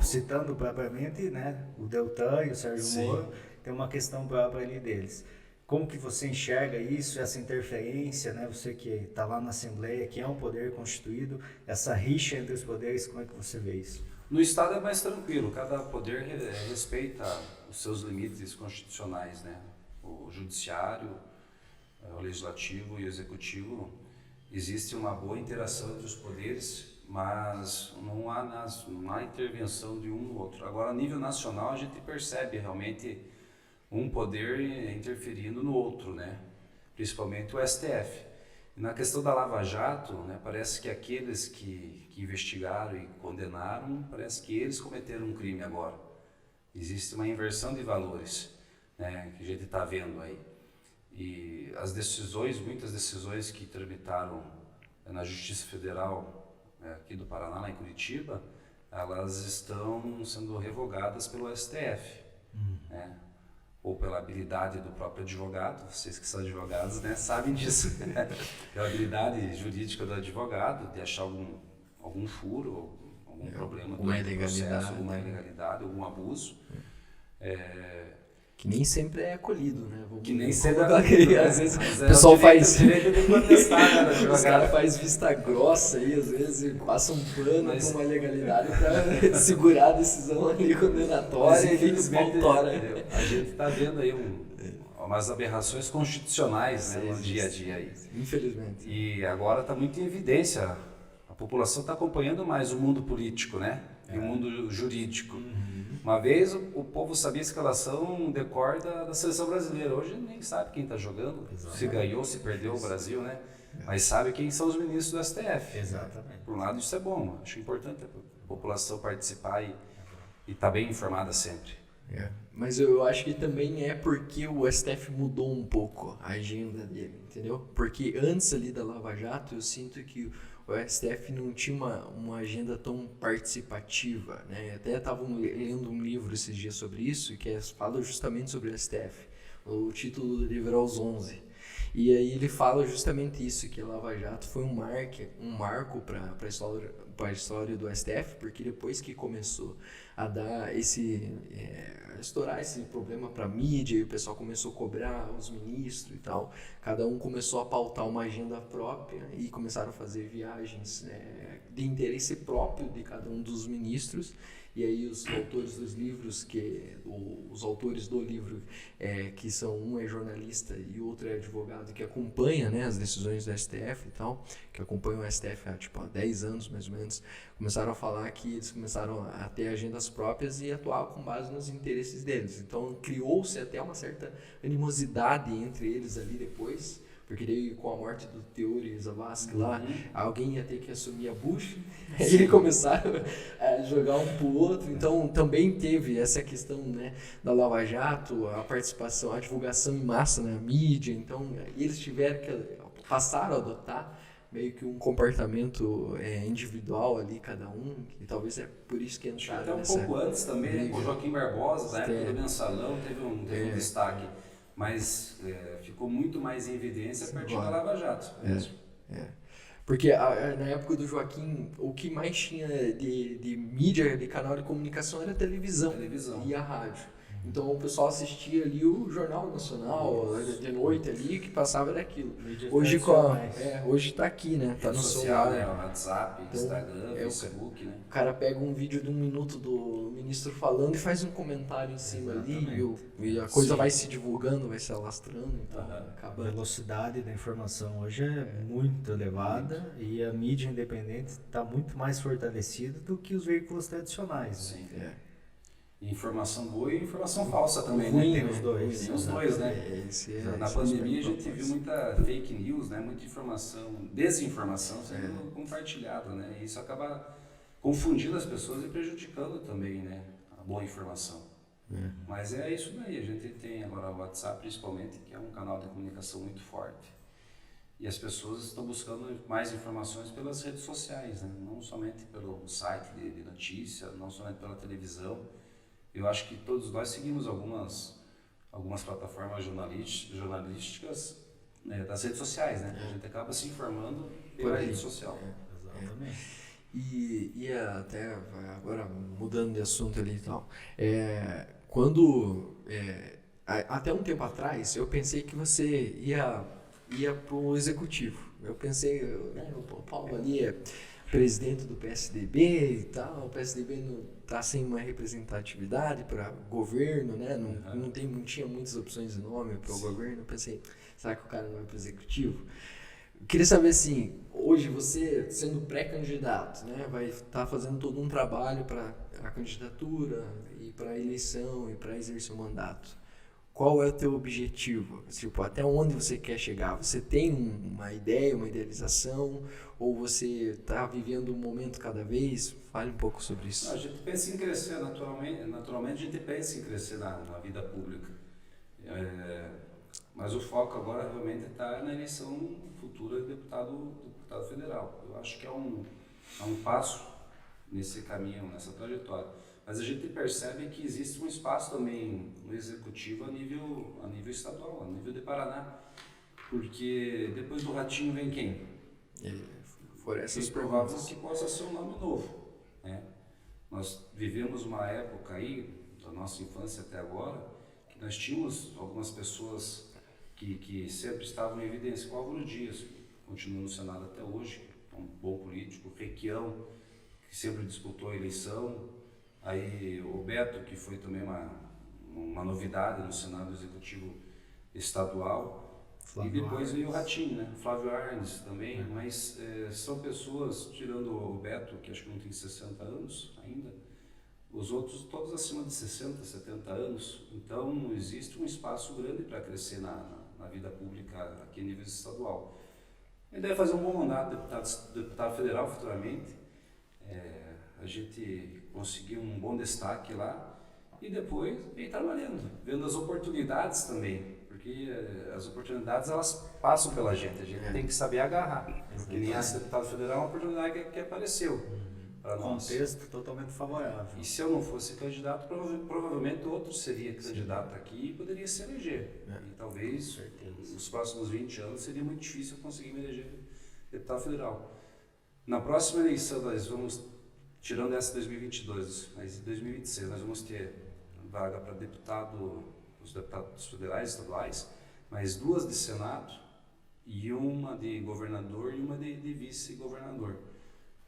Citando propriamente, né, o Deltan e o Sérgio Moro, tem uma questão própria ali deles. Como que você enxerga isso, essa interferência, né, você que está lá na Assembleia, que é um poder constituído, essa rixa entre os poderes, como é que você vê isso? No Estado é mais tranquilo, cada poder respeita os seus limites constitucionais, né? O Judiciário, o Legislativo e o Executivo, existe uma boa interação entre os poderes, mas não há intervenção de um no outro. Agora, a nível nacional, a gente percebe realmente um poder interferindo no outro, né? Principalmente o STF. E na questão da Lava Jato, né, parece que aqueles que investigaram e condenaram, parece que eles cometeram um crime agora. Existe uma inversão de valores, né, que a gente está vendo aí. E muitas decisões que tramitaram na Justiça Federal aqui do Paraná, lá em Curitiba, elas estão sendo revogadas pelo STF, né? Ou pela habilidade do próprio advogado, vocês que são advogados, né, sabem disso, pela habilidade jurídica do advogado de achar algum furo, algum problema do processo, alguma ilegalidade, algum abuso. Que nem sempre é acolhido, né? Que nem sempre é acolhido, às vezes o pessoal faz... direito de contestar, né? Os caras fazem vista grossa aí, às vezes, passam um pano com uma legalidade para segurar a decisão ali condenatória e autora. A gente está vendo aí umas aberrações constitucionais, né, no dia a dia aí. Infelizmente. E agora está muito em evidência, a população está acompanhando mais o mundo político, né? E o mundo jurídico. Uma vez o povo sabia a escalação decor da seleção brasileira, hoje nem sabe quem está jogando, se ganhou, se perdeu o Brasil, né? Mas sabe quem são os ministros do STF. Exatamente. Por um lado isso é bom, acho importante a população participar e estar bem informada sempre. Mas eu acho que também é porque o STF mudou um pouco a agenda dele, entendeu? Porque antes ali da Lava Jato eu sinto que o STF não tinha uma agenda tão participativa, né? Até estava lendo um livro esses dias sobre isso, que fala justamente sobre o STF. O título do livro é Aos 11. E aí ele fala justamente isso, que a Lava Jato foi um marco para a história do STF, porque depois que começou a dar estourar esse problema para a mídia e o pessoal começou a cobrar os ministros e tal, cada um começou a pautar uma agenda própria e começaram a fazer viagens de interesse próprio de cada um dos ministros. E aí os autores dos livros, os autores do livro, que são um é jornalista e outro é advogado, que acompanha, né, as decisões do STF e tal, que acompanham o STF há 10 anos mais ou menos, começaram a falar que eles começaram a ter agendas próprias e atuar com base nos interesses deles. Então criou-se até uma certa animosidade entre eles ali depois, porque daí com a morte do Teori Zavascki lá, alguém ia ter que assumir a bucha, aí começaram a jogar um pro outro. Então também teve essa questão, né, da Lava Jato, a participação, a divulgação em massa na mídia. Então eles passaram a adotar meio que um comportamento individual ali, cada um, e talvez é por isso que entraram até um nessa... pouco antes também, com o Joaquim Barbosa, na época do Mensalão, teve um destaque, mas ficou muito mais em evidência a partir da Lava Jato. Porque na época do Joaquim, o que mais tinha de mídia, de canal de comunicação era a televisão e a rádio. Então o pessoal assistia ali o Jornal Nacional, de noite ali, que passava era aquilo. Hoje hoje tá aqui, né? Tá no social, celular. né? WhatsApp, então, Instagram, Facebook, né? O cara pega um vídeo de 1 minuto do ministro falando e faz um comentário em cima ali e a coisa vai se divulgando, vai se alastrando. Então, acaba... A velocidade da informação hoje é muito elevada e a mídia independente está muito mais fortalecida do que os veículos tradicionais. Sim. Informação boa e informação falsa também, né? Tem os dois. Tem os dois, né? Na pandemia a gente viu muita fake news, né? Muita desinformação sendo compartilhada, né? E isso acaba confundindo as pessoas e prejudicando também, né? A boa informação. Mas é isso daí, a gente tem agora o WhatsApp principalmente, que é um canal de comunicação muito forte. E as pessoas estão buscando mais informações pelas redes sociais, né? Não somente pelo site de notícia, não somente pela televisão. Eu acho que todos nós seguimos algumas plataformas jornalísticas das redes sociais, né? A gente acaba se informando pela rede social. Exatamente. E até agora mudando de assunto ali e tal, quando até um tempo atrás eu pensei que você ia para o executivo. Eu pensei, o Paulo ali é presidente do PSDB e tal, o PSDB não está sem uma representatividade para governo, né? Não tinha muitas opções de nome para o governo. Eu pensei, será que o cara não vai para o executivo? Eu queria saber assim, hoje você sendo pré-candidato, né, vai estar fazendo todo um trabalho para a candidatura e para a eleição e para exercer o mandato. Qual é o teu objetivo? Tipo, até onde você quer chegar? Você tem uma ideia, uma idealização? Ou você está vivendo um momento cada vez? Fale um pouco sobre isso. A gente pensa em crescer naturalmente a gente pensa em crescer na vida pública. Mas o foco agora realmente está na eleição futura de deputado federal. Eu acho que é um passo nesse caminho, nessa trajetória. Mas a gente percebe que existe um espaço também no executivo a nível estadual, a nível de Paraná. Porque depois do Ratinho vem quem? Essas é provável que possa ser um nome novo. Né? Nós vivemos uma época aí, da nossa infância até agora, que nós tínhamos algumas pessoas que sempre estavam em evidência, como Álvaro Dias, que continua no Senado até hoje, um bom político, Requião, que sempre disputou a eleição, aí o Beto, que foi também uma novidade no Senado Executivo Estadual, Flávio e depois veio o Ratinho, né? Flávio Arnes também, mas são pessoas, tirando o Beto, que acho que não tem 60 anos ainda, os outros todos acima de 60, 70 anos, então existe um espaço grande para crescer na vida pública aqui a nível estadual. A ideia é fazer um bom mandato de deputado federal futuramente, a gente conseguir um bom destaque lá e depois ir trabalhando, vendo as oportunidades também, porque as oportunidades elas passam pela gente, a gente tem que saber agarrar, porque nem esse deputado federal é uma oportunidade que apareceu para nós. Contexto totalmente favorável. E se eu não fosse candidato, provavelmente outro seria candidato aqui e poderia se eleger. E talvez nos próximos 20 anos seria muito difícil eu conseguir me eleger deputado federal. Na próxima eleição nós vamos, tirando essa 2022, mas em 2026 nós vamos ter vaga para os deputados federais e estaduais, mais 2 de Senado e uma de governador e uma de vice-governador.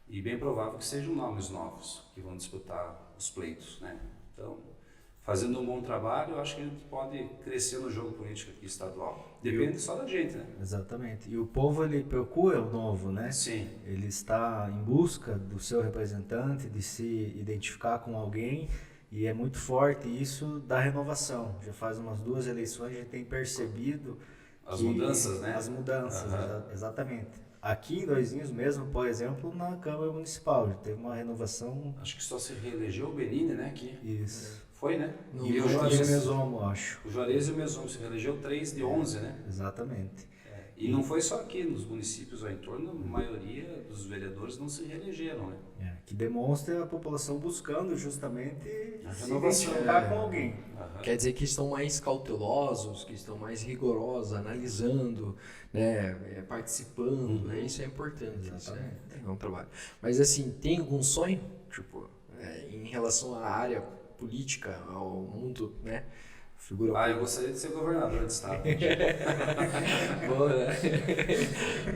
E bem provável que sejam nomes novos que vão disputar os pleitos, né? Então, fazendo um bom trabalho, eu acho que a gente pode crescer no jogo político aqui estadual. Depende só da gente, né? Exatamente. E o povo, ele procura o novo, né? Sim. Ele está em busca do seu representante, de se identificar com alguém, e é muito forte isso da renovação. Já faz umas 2 eleições, a gente tem percebido as mudanças, né? As mudanças, exatamente. Aqui em Doizinhos mesmo, por exemplo, na Câmara Municipal, já teve uma renovação. Acho que só se reelegeu o Benini, né? Aqui. Isso. Foi, né? E o Juarez e o Mesomo, acho. O Juarez e o Mesomo se reelegeu 3 de 11, né? Exatamente. E não foi só aqui, nos municípios ao entorno, a maioria dos vereadores não se reelegeram, né? Que demonstra a população buscando justamente A se renovação, identificar com alguém. Quer dizer que estão mais cautelosos, que estão mais rigorosos, analisando, né, participando, né? Isso é importante, isso é um trabalho. Mas assim, tem algum sonho, tipo, em relação à área política, ao mundo, né? Figura Eu gostaria de ser governador de estado. Boa, né?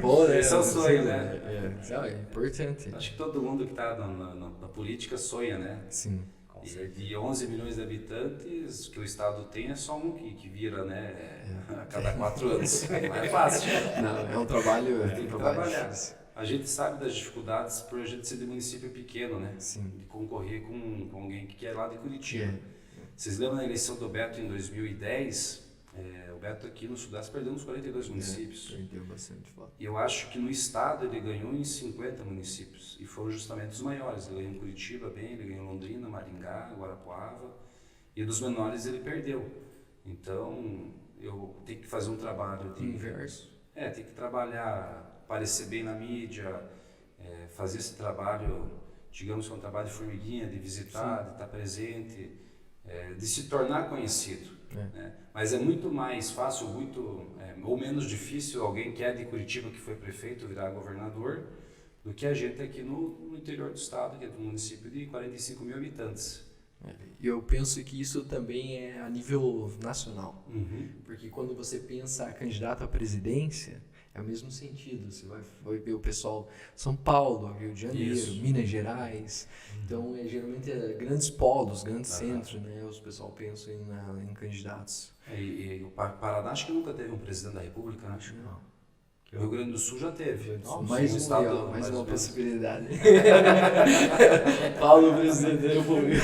Boa, né? Esse é o sonho, né? É importante. Acho que todo mundo que está na política sonha, né? Sim. E de 11 milhões de habitantes que o estado tem, é só um que vira, né? A cada 4 anos. Não é fácil. Não, é um trabalho. Tem que trabalhar. A gente sabe das dificuldades por a gente ser de município pequeno, né? Sim. De concorrer com alguém que é lá de Curitiba. Vocês lembram da eleição do Beto em 2010? O Beto aqui no Sudeste perdeu uns 42 municípios. Perdeu bastante voto. E eu acho que no estado ele ganhou em 50 municípios. E foram justamente os maiores. Ele ganhou em Curitiba bem, ele ganhou em Londrina, Maringá, Guarapuava. E dos menores ele perdeu. Então eu tenho que fazer um trabalho de... Inverso. tem que trabalhar, aparecer bem na mídia, fazer esse trabalho, digamos que é um trabalho de formiguinha, de visitar, de estar presente, de se tornar conhecido. Né? Mas é muito mais fácil, ou menos difícil alguém que é de Curitiba, que foi prefeito, virar governador, do que a gente aqui no interior do estado, que é um município de 45 mil habitantes. E eu penso que isso também é a nível nacional. Uhum. Porque quando você pensa candidato à presidência, é o mesmo sentido. Você vai ver o pessoal São Paulo, Rio de Janeiro, Minas Gerais. Então, geralmente grandes polos, grandes centros, né? Os pessoal pensam em candidatos. E o Paraná acho que nunca teve um presidente da República, né? Não. O Rio Grande do Sul já teve. Mais uma possibilidade. Paulo, presidente da República.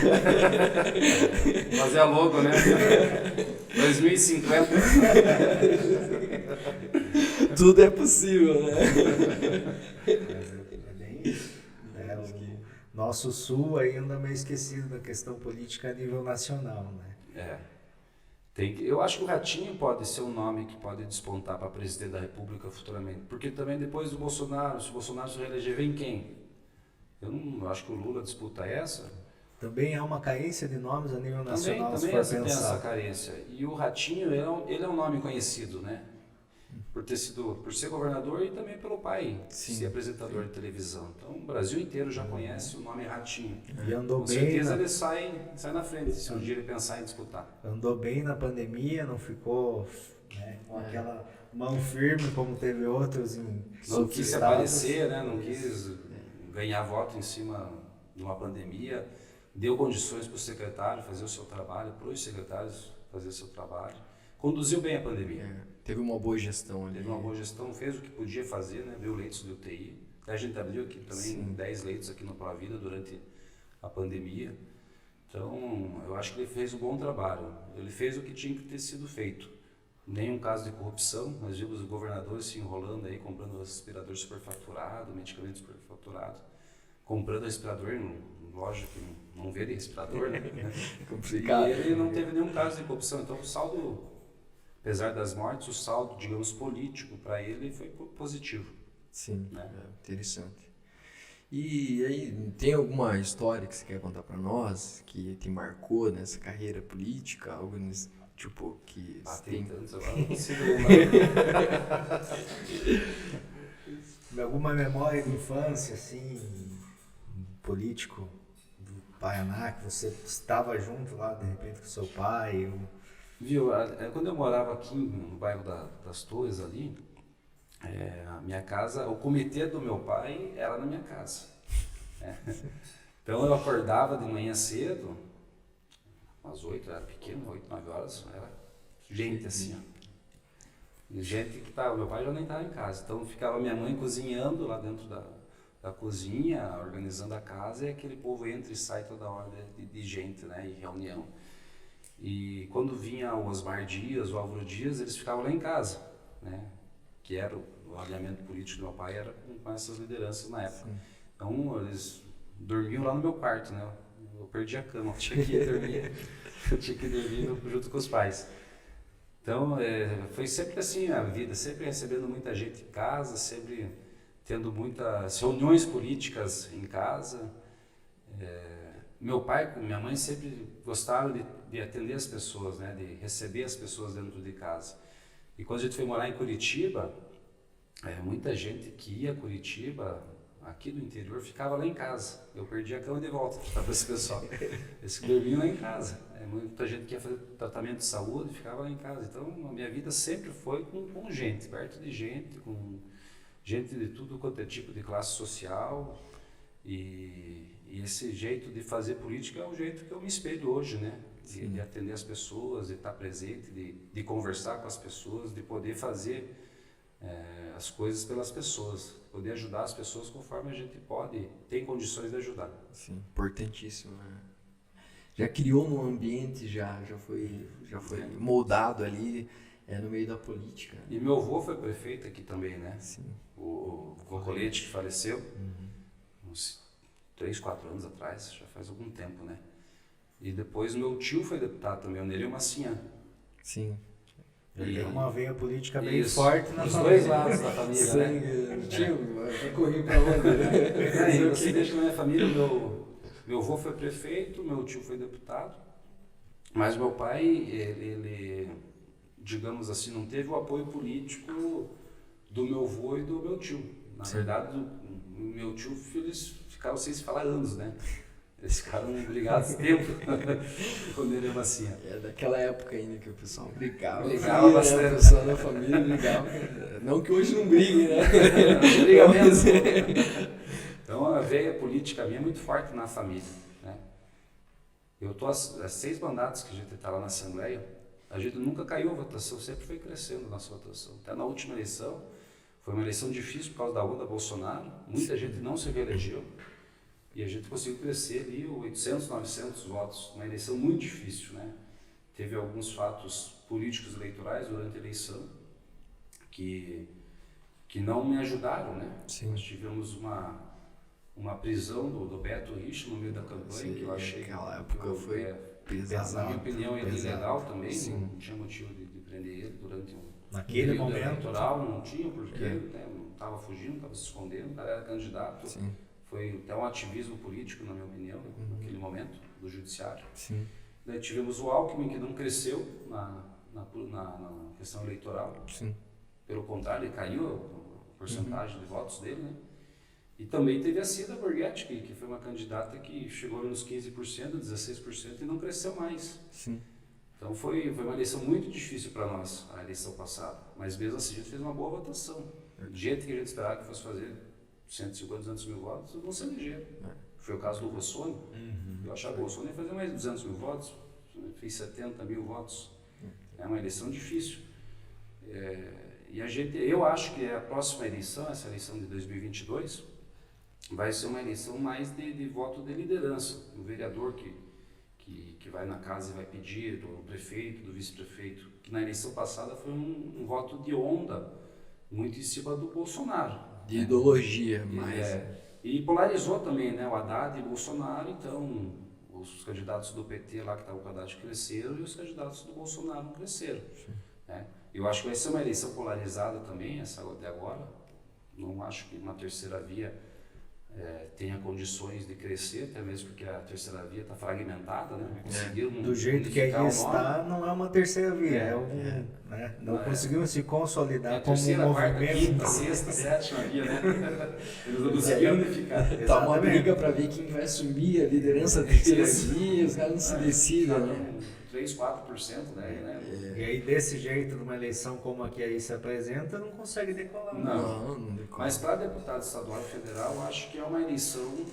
Mas é logo, né? 2050. Tudo é possível, né? É bem isso. O nosso Sul aí anda meio esquecido da questão política a nível nacional, né? Eu acho que o Ratinho pode ser um nome que pode despontar para presidente da República futuramente. Porque também depois do Bolsonaro, se o Bolsonaro se reeleger, vem quem? Eu não acho que o Lula disputa essa. Também há uma carência de nomes a nível nacional, se também for tem essa pensar. carência. E o Ratinho, ele é um nome conhecido, né? Por ser governador e também pelo pai ser apresentador de televisão. Então o Brasil inteiro já conhece o nome Ratinho. E andou Com bem certeza ele sai na frente, se um dia ele pensar em disputar. Andou bem na pandemia, não ficou com aquela mão firme como teve outros em Não quis se aparecer, né? Não quis ganhar voto em cima de uma pandemia. Deu condições para o secretário fazer o seu trabalho, para os secretários fazer o seu trabalho. Conduziu bem a pandemia. Teve uma boa gestão ali. Teve uma boa gestão, fez o que podia fazer, né? Abriu leitos de UTI. A gente abriu aqui também 10 leitos aqui no Provida durante a pandemia. Então, eu acho que ele fez um bom trabalho. Ele fez o que tinha que ter sido feito. Nenhum caso de corrupção. Nós vimos os governadores se enrolando aí, comprando respirador superfaturado, medicamento superfaturado. Comprando respirador, lógico que não vê de respirador, né? É complicado. E ele não teve nenhum caso de corrupção. Então, o saldo, apesar das mortes, o saldo, digamos, político para ele foi positivo. Sim, né? Interessante. E aí, tem alguma história que você quer contar para nós que te marcou nessa carreira política? Algo nesse, tipo que Tem tem... tantos, agora não consigo lembrar. Alguma memória de infância, assim, político do Paraná, que você estava junto lá, de repente, com seu pai? Viu, quando eu morava aqui no bairro das Torres ali, a minha casa, o comitê do meu pai era na minha casa. Então eu acordava de manhã cedo, às 8, eu era pequeno, 8, 9 horas, era gente assim, ó. E gente que tava, meu pai já nem estava em casa, então ficava minha mãe cozinhando lá dentro da cozinha, organizando a casa, e aquele povo entra e sai toda hora de gente, né, e reunião. E quando vinha o Osmar Dias, o Álvaro Dias, eles ficavam lá em casa, né, que era o alinhamento político do meu pai, era com essas lideranças na época. Sim. Então eles dormiam lá no meu quarto, né, eu perdi a cama, eu tinha que dormir junto com os pais. Então, foi sempre assim a vida, sempre recebendo muita gente em casa, sempre tendo muitas reuniões políticas em casa. Meu pai e minha mãe sempre gostaram de atender as pessoas, né, de receber as pessoas dentro de casa. E quando a gente foi morar em Curitiba, muita gente que ia a Curitiba, aqui do interior, ficava lá em casa. Eu perdi a cama de volta para esse pessoal. Eles dormiam lá em casa. Muita gente que ia fazer tratamento de saúde ficava lá em casa. Então, a minha vida sempre foi com gente, perto de gente, com gente de tudo quanto é tipo de classe social. E esse jeito de fazer política é o jeito que eu me espelho hoje, né? De atender as pessoas, de estar presente, de conversar com as pessoas, de poder fazer as coisas pelas pessoas, poder ajudar as pessoas conforme a gente pode, tem condições de ajudar. Sim, importantíssimo, né? Já criou um ambiente, já foi moldado ali no meio da política. E meu avô foi prefeito aqui também, né? Sim. O Cocolete, que faleceu uns 3, 4 anos atrás, já faz algum tempo, né? E depois meu tio foi deputado também, o Nereu Macian. Sim. Ele tem uma veia política bem Isso, forte na dos família. dois lados da família, né? Tio, vai correr pra onde, né? Você deixa na minha família, meu avô foi prefeito, meu tio foi deputado, mas meu pai, ele, digamos assim, não teve o apoio político do meu avô e do meu tio. Na verdade, o meu tio, eles ficaram sem se falar anos, né? Eles ficaram brigados tempo quando ele era assim. Daquela época ainda que o pessoal brigava bastante. O pessoal da família brigava. Não que hoje não brigue, né? Briga mesmo. Então a veia política minha é muito forte na família, né? Eu tô há 6 mandatos que a gente está lá na Assembleia, a gente nunca caiu a votação, sempre foi crescendo a nossa votação. Até na última eleição, foi uma eleição difícil por causa da onda Bolsonaro, muita gente não se reelegeu. E a gente conseguiu crescer ali 800, 900 votos, uma eleição muito difícil, né? Teve alguns fatos políticos eleitorais durante a eleição que não me ajudaram, né? Sim. Nós tivemos uma prisão do Beto Richa no meio da campanha, que eu achei aquela época foi pesado. Na minha opinião, ele é ilegal também, Sim. não tinha motivo de prender ele durante Naquele período momento eleitoral, não tinha, porque né, não estava fugindo, estava se escondendo, o cara era candidato. Sim. Foi até um ativismo político, na minha opinião, naquele momento, do judiciário. Sim. Daí tivemos o Alckmin, que não cresceu na questão eleitoral. Sim. Pelo contrário, ele caiu a porcentagem de votos dele, né? E também teve a Cida Borghetti, que foi uma candidata que chegou nos 15%, 16% e não cresceu mais. Sim. Então foi uma eleição muito difícil para nós, a eleição passada. Mas mesmo assim a gente fez uma boa votação. Do jeito que a gente esperava que fosse fazer 150, 200 mil votos, não se elegeram. Foi o caso do Rossoni. Eu achava que o Rossoni ia fazer mais de 200 mil votos, fez 70 mil votos. É uma eleição difícil. E eu acho que a próxima eleição, essa eleição de 2022, vai ser uma eleição mais de voto de liderança. O vereador que vai na casa e vai pedir, do prefeito, do vice-prefeito, que na eleição passada foi um voto de onda, muito em cima do Bolsonaro. De ideologia, mas... E polarizou também, né? O Haddad e o Bolsonaro, então os candidatos do PT lá que estavam com o Haddad cresceram e os candidatos do Bolsonaro não cresceram. Né? Eu acho que vai ser uma eleição polarizada também, essa de agora. Não acho que uma terceira via tenha condições de crescer, até mesmo porque a terceira via está fragmentada, né? Conseguiram do jeito que aí está, não é uma terceira via, né? Não conseguimos se consolidar como um movimento. Quarta, quinta, sexta, sétima via, né? Eles não conseguiram unificar. Tá uma briga para ver quem vai assumir a liderança da terceira via, os caras não se decidem, né? 3, 4%, né? E aí, desse jeito, numa eleição como a que aí se apresenta, não consegue decolar. Não decola. Mas para deputado estadual e federal, eu acho que é uma eleição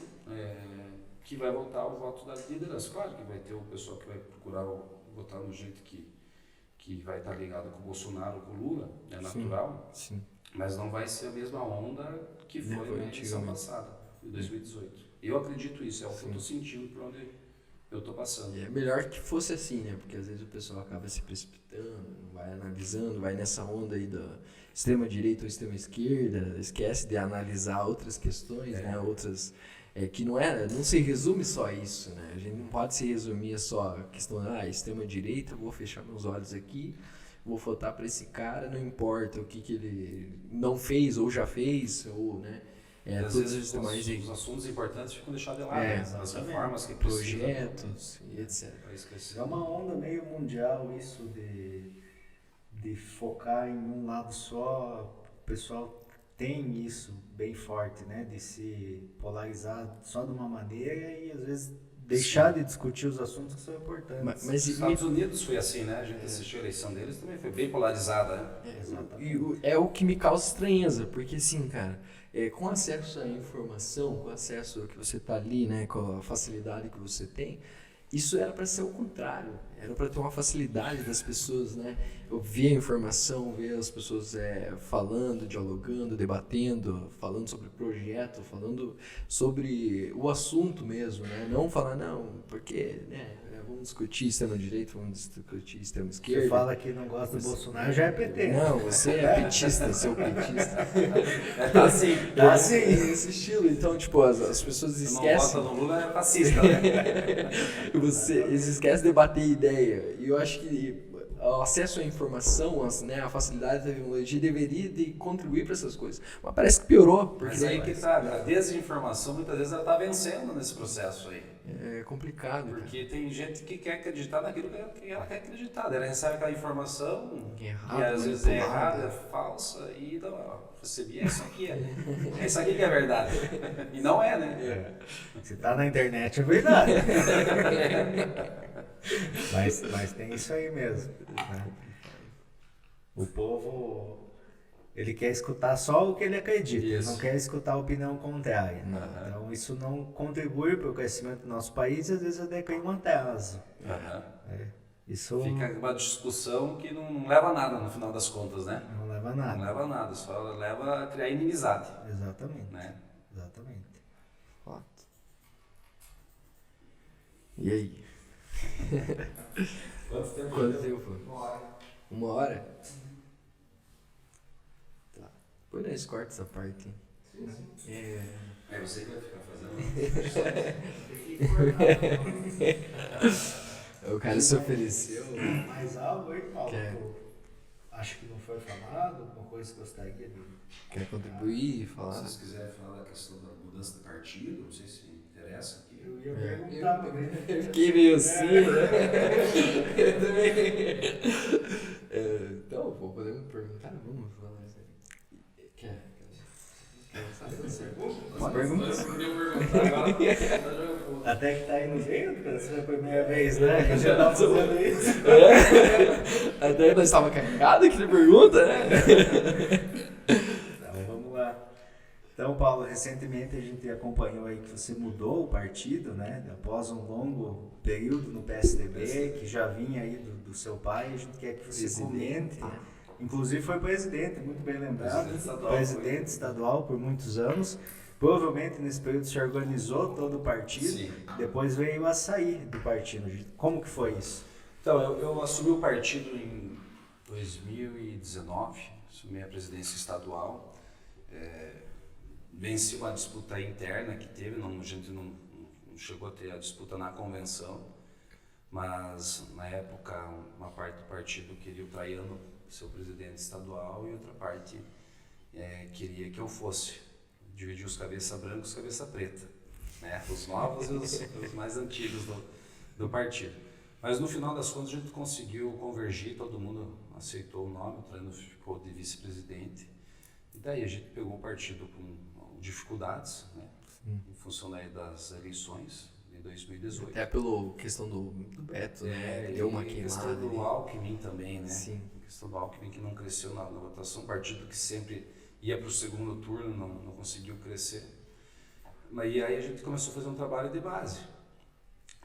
que vai votar o voto da liderança. Claro que vai ter o pessoal que vai procurar votar no jeito que vai estar ligado com o Bolsonaro, com o Lula, é natural. Sim. Mas não vai ser a mesma onda que foi na eleição passada, de 2018. Eu acredito isso, é o que eu estou sentindo por onde eu estou passando. E é melhor que fosse assim, né? Porque às vezes o pessoal acaba se precipitando, não vai analisando, vai nessa onda aí da extrema direita ou extrema esquerda, esquece de analisar outras questões, né? Outras que não se resume só a isso, né? A gente não pode se resumir só a questão extrema direita, vou fechar meus olhos aqui, vou votar para esse cara, não importa o que ele não fez ou já fez, ou, né? Às todos vezes os assuntos importantes ficam deixados de lado, as reformas que projetos e etc. É uma onda meio mundial isso de focar em um lado só. O pessoal tem isso bem forte, né? De se polarizar só de uma maneira e às vezes deixar de discutir os assuntos que são importantes. Mas nos Estados Unidos foi assim, né? A gente assistiu a eleição deles, também foi bem polarizada, né? E é o que me causa estranheza, porque assim, cara, com acesso à informação, com acesso que você tá ali, né, com a facilidade que você tem, isso era para ser o contrário, era para ter uma facilidade das pessoas, né? Eu ver a informação, ver as pessoas falando, dialogando, debatendo, falando sobre o projeto, falando sobre o assunto mesmo, né? Não falar, não, porque, né? Vamos discutir extrema-direita, vamos discutir extrema-esquerda. Você fala que não gosta do Bolsonaro, já é PT. Não, você é petista, seu petista. Tá assim. Tá assim. Esse estilo. Então, tipo, as pessoas esquecem. Não vota no Lula é fascista, né? Eles esquecem de debater ideia. E eu acho que o acesso à informação, né, a facilidade da tecnologia deveria de contribuir para essas coisas. Mas parece que piorou. Porque Mas aí que tá, a desinformação muitas vezes ela tá vencendo nesse processo aí. É complicado. Porque tem gente que quer acreditar naquilo que ela quer acreditar. Ela recebe aquela informação Errado, e às vezes é errada, é falsa, e não, recebi isso aqui. É isso aqui que é verdade. E não é, né? Se tá na internet é verdade. mas tem isso aí mesmo. Né? O povo, ele quer escutar só o que ele acredita, ele não quer escutar a opinião contrária. Então isso não contribui para o crescimento do nosso país e às vezes até cria uma tese. Isso fica uma discussão que não leva a nada no final das contas, né? Não leva a nada. Não leva a nada, só leva a criar inimizade. Exatamente. Né? Exatamente. Fato. E aí? Quanto tempo? Quanto tempo? 1 hora? Tá. Depois nós corta essa parte. É você que vai ficar fazendo. O cara se ofereceu. Mais algo aí, Paulo? Quer. Acho que não foi falado, alguma coisa que gostaria de... Quer contribuir, Se falar? vocês quiserem falar da questão da mudança de partido, não sei se interessa aqui. Eu ia perguntar, Eu fiquei meio assim, né? Eu também. Então, pô, podemos perguntar? Vamos falar isso aí. Quer As perguntas? Até que tá aí no jeito, cara, essa foi a primeira vez, né? Que a gente tava fazendo isso. Até nós estávamos carregados aqui de pergunta, né? Então, vamos lá. Então, Paulo, recentemente a gente acompanhou aí que você mudou o partido, né? Após um longo período no PSDB, que já vinha aí do seu pai, a gente quer que você comente. Inclusive foi presidente, muito bem lembrado, presidente estadual por muitos anos. Provavelmente nesse período se organizou todo o partido, Sim. Depois veio a sair do partido. Como que foi isso? Então, eu assumi o partido em 2019, assumi a presidência estadual, venci uma disputa interna que teve, a gente não chegou a ter a disputa na convenção, mas na época uma parte do partido queria o Traiano ser o presidente estadual e outra parte queria que eu fosse. Dividir os cabeça branca e os cabeça preta, né? Os novos e os mais antigos do partido. Mas no final das contas a gente conseguiu convergir, todo mundo aceitou o nome, o Traiano ficou de vice-presidente. E daí a gente pegou o partido com dificuldades, né? Em função das eleições de 2018. Até pela questão do Beto, né? Deu uma queimada. A questão do Alckmin também, né? Sim. A questão do Alckmin que não cresceu na votação, partido que sempre ia para o segundo turno, não conseguiu crescer. E aí a gente começou a fazer um trabalho de base,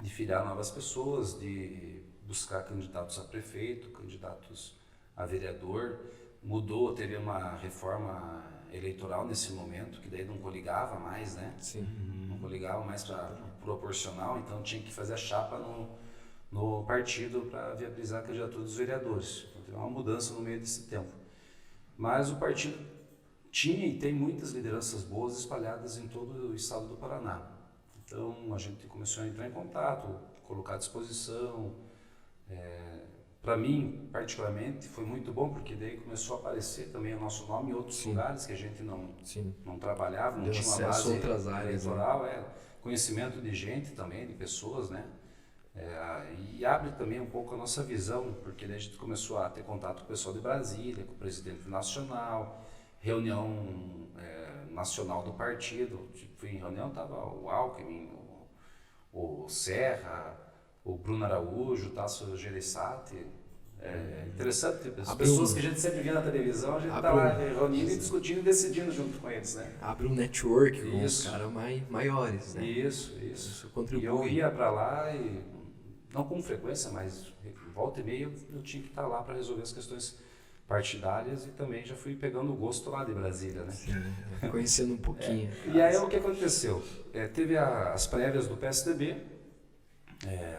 de filiar novas pessoas, de buscar candidatos a prefeito, candidatos a vereador. Teve uma reforma eleitoral nesse momento, que daí não coligava mais, né? Sim. Não coligava mais para proporcional, então tinha que fazer a chapa no partido para viabilizar a candidatura dos vereadores. Então teve uma mudança no meio desse tempo. Mas o partido tinha e tem muitas lideranças boas espalhadas em todo o estado do Paraná. Então a gente começou a entrar em contato, colocar à disposição Para mim, particularmente, foi muito bom, porque daí começou a aparecer também o nosso nome em outros lugares que a gente não trabalhava, não tinha uma base outras áreas, eleitoral, conhecimento de gente também, de pessoas, né? E abre também um pouco a nossa visão, porque daí a gente começou a ter contato com o pessoal de Brasília, com o presidente nacional, reunião nacional do partido. Fui em reunião, estava o Alckmin, o Serra, o Bruno Araújo, o Tasso Gereissati. Interessante, as pessoas que a gente sempre via na televisão, a gente está lá reunindo e discutindo e decidindo junto com eles, né? Abre um network com os caras maiores, né? Isso contribui. E eu ia para lá, e não com frequência, mas volta e meia eu tinha que estar lá para resolver as questões partidárias, e também já fui pegando o gosto lá de Brasília, né? Sim, conhecendo um pouquinho. E aí o que aconteceu? Teve as prévias do PSDB,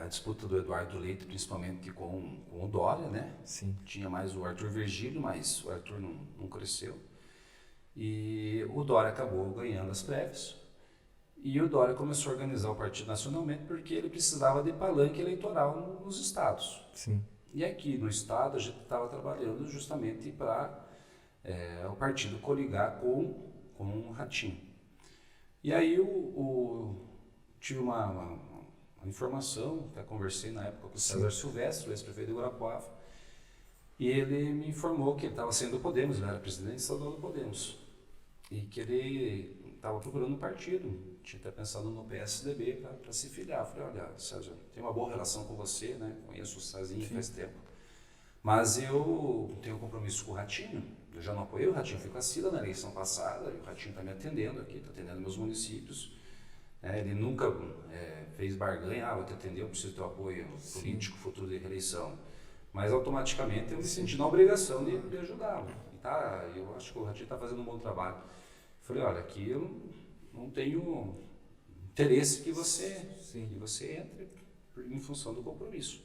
a disputa do Eduardo Leite, principalmente com o Dória, né? Sim. Tinha mais o Arthur Virgílio, mas o Arthur não cresceu. E o Dória acabou ganhando as prévias. E o Dória começou a organizar o partido nacionalmente porque ele precisava de palanque eleitoral nos estados. Sim. E aqui no estado a gente estava trabalhando justamente para o partido coligar com o Ratinho. E aí tive uma informação, até conversei na época com o César Silvestre, o ex-prefeito de Guarapuava, e ele me informou que ele estava saindo do Podemos, ele era presidente estadual do Podemos, e que ele estava procurando um partido, tinha até pensado no PSDB para se filiar. Eu falei, olha, César, tenho uma boa relação com você, né? Conheço o Cezinha faz tempo, mas eu tenho um compromisso com o Ratinho, eu já não apoiei o Ratinho, fui com a Cida na eleição passada, e o Ratinho está me atendendo aqui, está atendendo meus municípios. Ele nunca fez barganha, vou te atender, eu preciso do teu apoio político, futuro de reeleição. Mas automaticamente eu me senti na obrigação de ajudá-lo. Eu acho que o Ratinho está fazendo um bom trabalho. Falei, olha, aqui eu não tenho interesse que você entre em função do compromisso.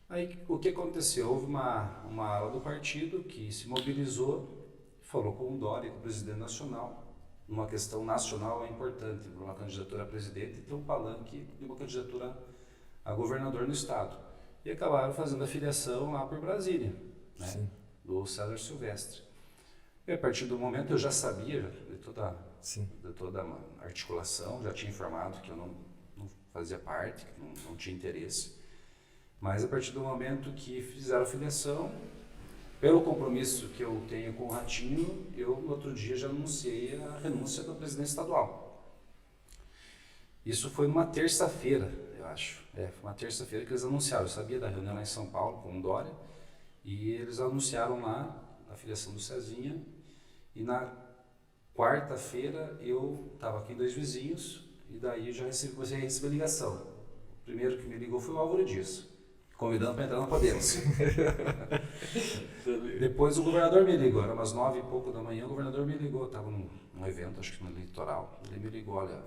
Aí o que aconteceu? Houve uma ala do partido que se mobilizou, falou com o Dória, com o presidente nacional. Uma questão nacional é importante para uma candidatura a presidente ter um palanque de uma candidatura a governador no estado. E acabaram fazendo a filiação lá por Brasília, né, do César Silvestre. E a partir do momento eu já sabia de toda a articulação, já tinha informado que eu não fazia parte, que não tinha interesse. Mas a partir do momento que fizeram a filiação, pelo compromisso que eu tenho com o Ratinho, eu no outro dia já anunciei a renúncia da presidência estadual. Isso foi numa terça-feira, eu acho. Foi uma terça-feira que eles anunciaram. Eu sabia da reunião lá em São Paulo com o Dória, e eles anunciaram lá a filiação do Cezinha. E na quarta-feira eu estava aqui em Dois Vizinhos, e daí eu já comecei a receber ligação. O primeiro que me ligou foi o Álvaro Dias, convidando para entrar no Podemos. Depois o governador me ligou, era umas 9 e pouco da manhã, o governador me ligou, estava num evento, acho que no litoral. Ele me ligou, olha,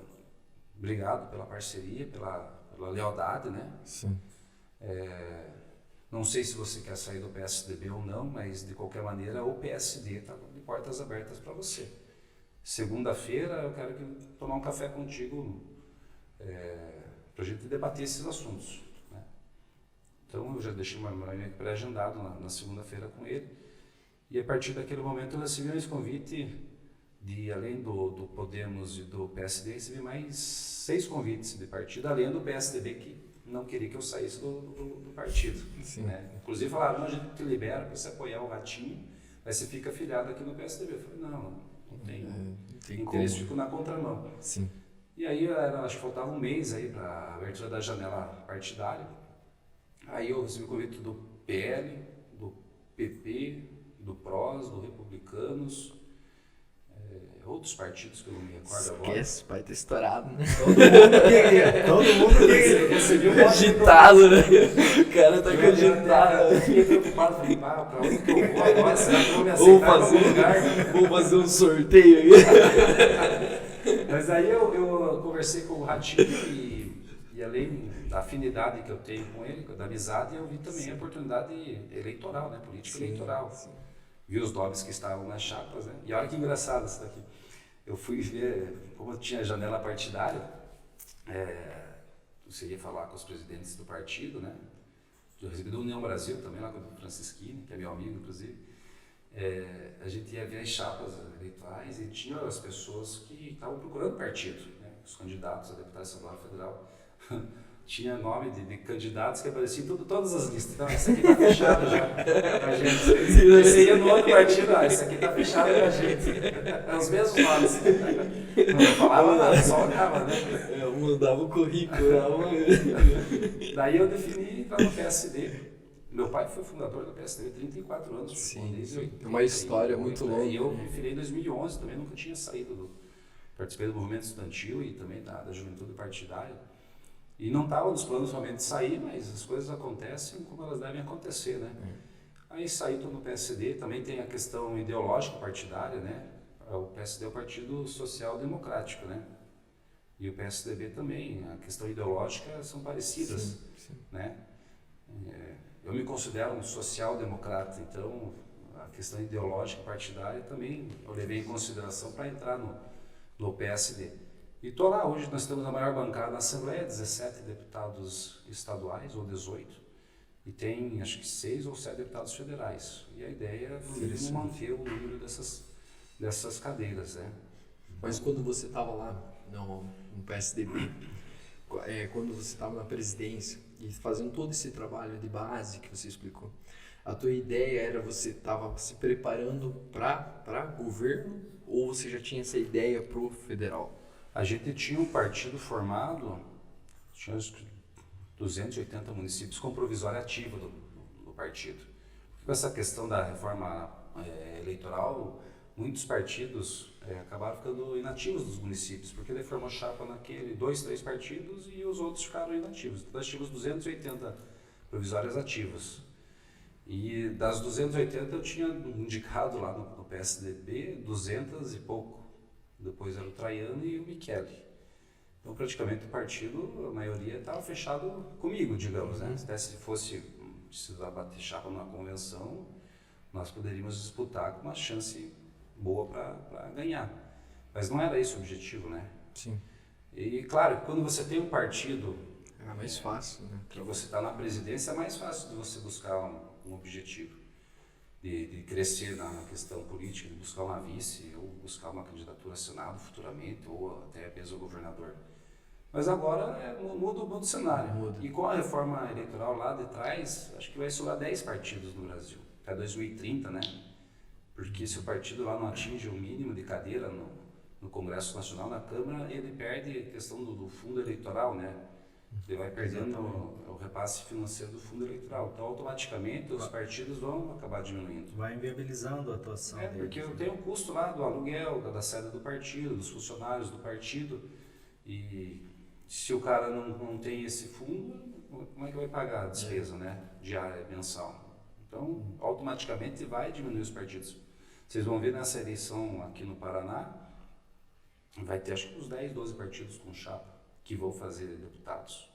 obrigado pela parceria, pela lealdade, né? Sim. Não sei se você quer sair do PSDB ou não, mas de qualquer maneira o PSD está de portas abertas para você. Segunda-feira eu quero tomar um café contigo para a gente debater esses assuntos. Então eu já deixei uma reunião pré-agendado na segunda-feira com ele, e a partir daquele momento eu recebi esse convite além do Podemos e do PSD, recebi mais 6 convites de partido, além do PSDB que não queria que eu saísse do partido. Né? Inclusive falaram, a gente te libera para você apoiar o Ratinho, mas você fica afiliado aqui no PSDB. Eu falei, não tenho interesse, fico na contramão. Sim. E aí acho que faltava um mês aí para a abertura da janela partidária. Aí eu recebi o convite do PL, do PP, do PROS, do Republicanos, outros partidos que eu não me recordo agora. Esquece, vai ter estourado, né? Todo mundo queria. Recebi um agitado, né? O cara tá agitado. Eu fiquei preocupado, falei, pra onde que eu vou agora? Será que eu vou me aceitar em algum lugar? Vou fazer um sorteio aí. Mas aí eu conversei com o Ratinho e além da afinidade que eu tenho com ele, da amizade, eu vi também a oportunidade eleitoral, né? Política eleitoral. Sim. Vi os nomes que estavam nas chapas, né? E olha que engraçado isso daqui. Eu fui ver, como tinha janela partidária, você ia falar com os presidentes do partido, né? eu recebi da União Brasil também, lá com o Francisquini, que é meu amigo, inclusive. A gente ia ver as chapas eleitorais e tinha as pessoas que estavam procurando partido, né? Os candidatos a deputado estadual e federal. Tinha nome de candidatos que apareciam em todas as listas. Então, essa aqui está fechada já. A gente ia no outro partido, essa aqui está fechada com a gente. É os mesmos nomes. Não falava nada, só olhava, né? Eu mudava o currículo. Daí eu defini entrar no PSD. Meu pai foi fundador do PSD, 34 anos. Sim, é uma história muito longa. E eu me filiei em 2011, também nunca tinha saído participei do movimento estudantil e também da juventude partidária. E não estava nos planos realmente de sair, mas as coisas acontecem como elas devem acontecer, né? Aí saí, estou no PSD, também tem a questão ideológica partidária, né? O PSD é o Partido Social Democrático, né? E o PSDB também, a questão ideológica são parecidas, sim. Né? Eu me considero um social-democrata, então a questão ideológica partidária também eu levei em consideração para entrar no PSD. E estou lá, hoje nós temos a maior bancada na Assembleia, 17 deputados estaduais, ou 18, e tem acho que 6 ou 7 deputados federais. E a ideia é, no mínimo, manter o número dessas cadeiras, né? Mas quando você estava lá no PSDB, quando você estava na presidência e fazendo todo esse trabalho de base que você explicou, a tua ideia era você estava se preparando para governo ou você já tinha essa ideia pro federal? A gente tinha um partido formado, tinha uns 280 municípios com provisória ativa do partido. Com essa questão da reforma eleitoral, muitos partidos acabaram ficando inativos dos municípios, porque ele formou chapa naquele 2, 3 partidos e os outros ficaram inativos. Então nós tínhamos 280 provisórias ativas. E das 280 eu tinha indicado lá no PSDB 200 e pouco. Depois era o Traiano e o Michele. Então praticamente o partido, a maioria estava fechado comigo, digamos, né? Até se fosse precisar bater chapa numa convenção, nós poderíamos disputar com uma chance boa para ganhar. Mas não era esse o objetivo, né? Sim. E claro, quando você tem um partido... É mais fácil, né? Que você está na presidência, é mais fácil de você buscar um objetivo. De crescer na questão política, de buscar uma vice, ou buscar uma candidatura a Senado futuramente, ou até mesmo governador. Mas agora muda o cenário. Muda. E com a reforma eleitoral lá de trás, acho que vai sobrar 10 partidos no Brasil, até 2030, né? Porque se o partido lá não atinge o mínimo de cadeira no Congresso Nacional, na Câmara, ele perde a questão do fundo eleitoral, né? Ele vai perdendo o repasse financeiro do fundo eleitoral. Então, automaticamente, os partidos vão acabar diminuindo. Vai inviabilizando a atuação deles. Porque eu tenho o custo lá do aluguel, da sede do partido, dos funcionários do partido. E se o cara não tem esse fundo, como é que vai pagar a despesa, né? Diária, mensal? Então, automaticamente vai diminuir os partidos. Vocês vão ver nessa eleição aqui no Paraná, vai ter acho que uns 10, 12 partidos com chapa que vão fazer deputados,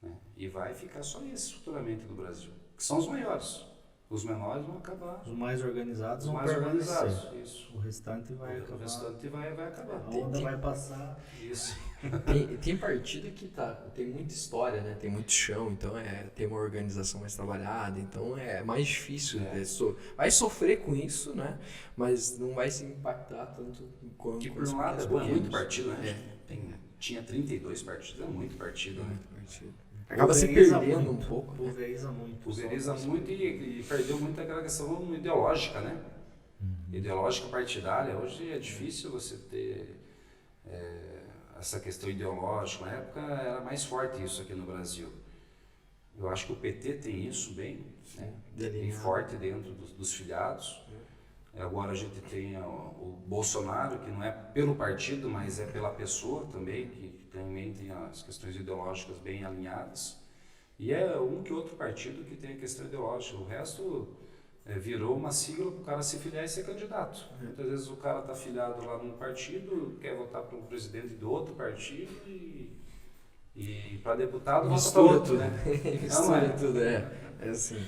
né? E vai ficar só esse futuramente no Brasil, que são os maiores. Os menores vão acabar. Os mais organizados Os vão mais permanecer. organizados, isso. O restante vai acabar. O restante vai acabar. A onda vai passar. Isso. Tem partido que tem muita história, né? Tem muito chão, então tem uma organização mais trabalhada, então é mais difícil. Vai sofrer com isso, né? Mas não vai se impactar tanto quanto. Que por um lado é muito partido, né? Tinha 32 partidos, é muito partido, né? Acaba se perdendo um pouco. Pulveriza muito. Pulveriza muito e perdeu muito aquela questão ideológica, né? Ideológica partidária. Hoje é difícil você ter essa questão ideológica. Na época era mais forte isso aqui no Brasil. Eu acho que o PT tem isso bem, né? Bem forte dentro dos filiados. Agora a gente tem o Bolsonaro, que não é pelo partido, mas é pela pessoa também, que também tem as questões ideológicas bem alinhadas. E é um que outro partido que tem a questão ideológica. O resto virou uma sigla para o cara se filiar e ser candidato. Muitas vezes o cara está filiado lá num partido, quer votar para um presidente do outro partido e para deputado vota para outro, né? Mistura tudo, é assim.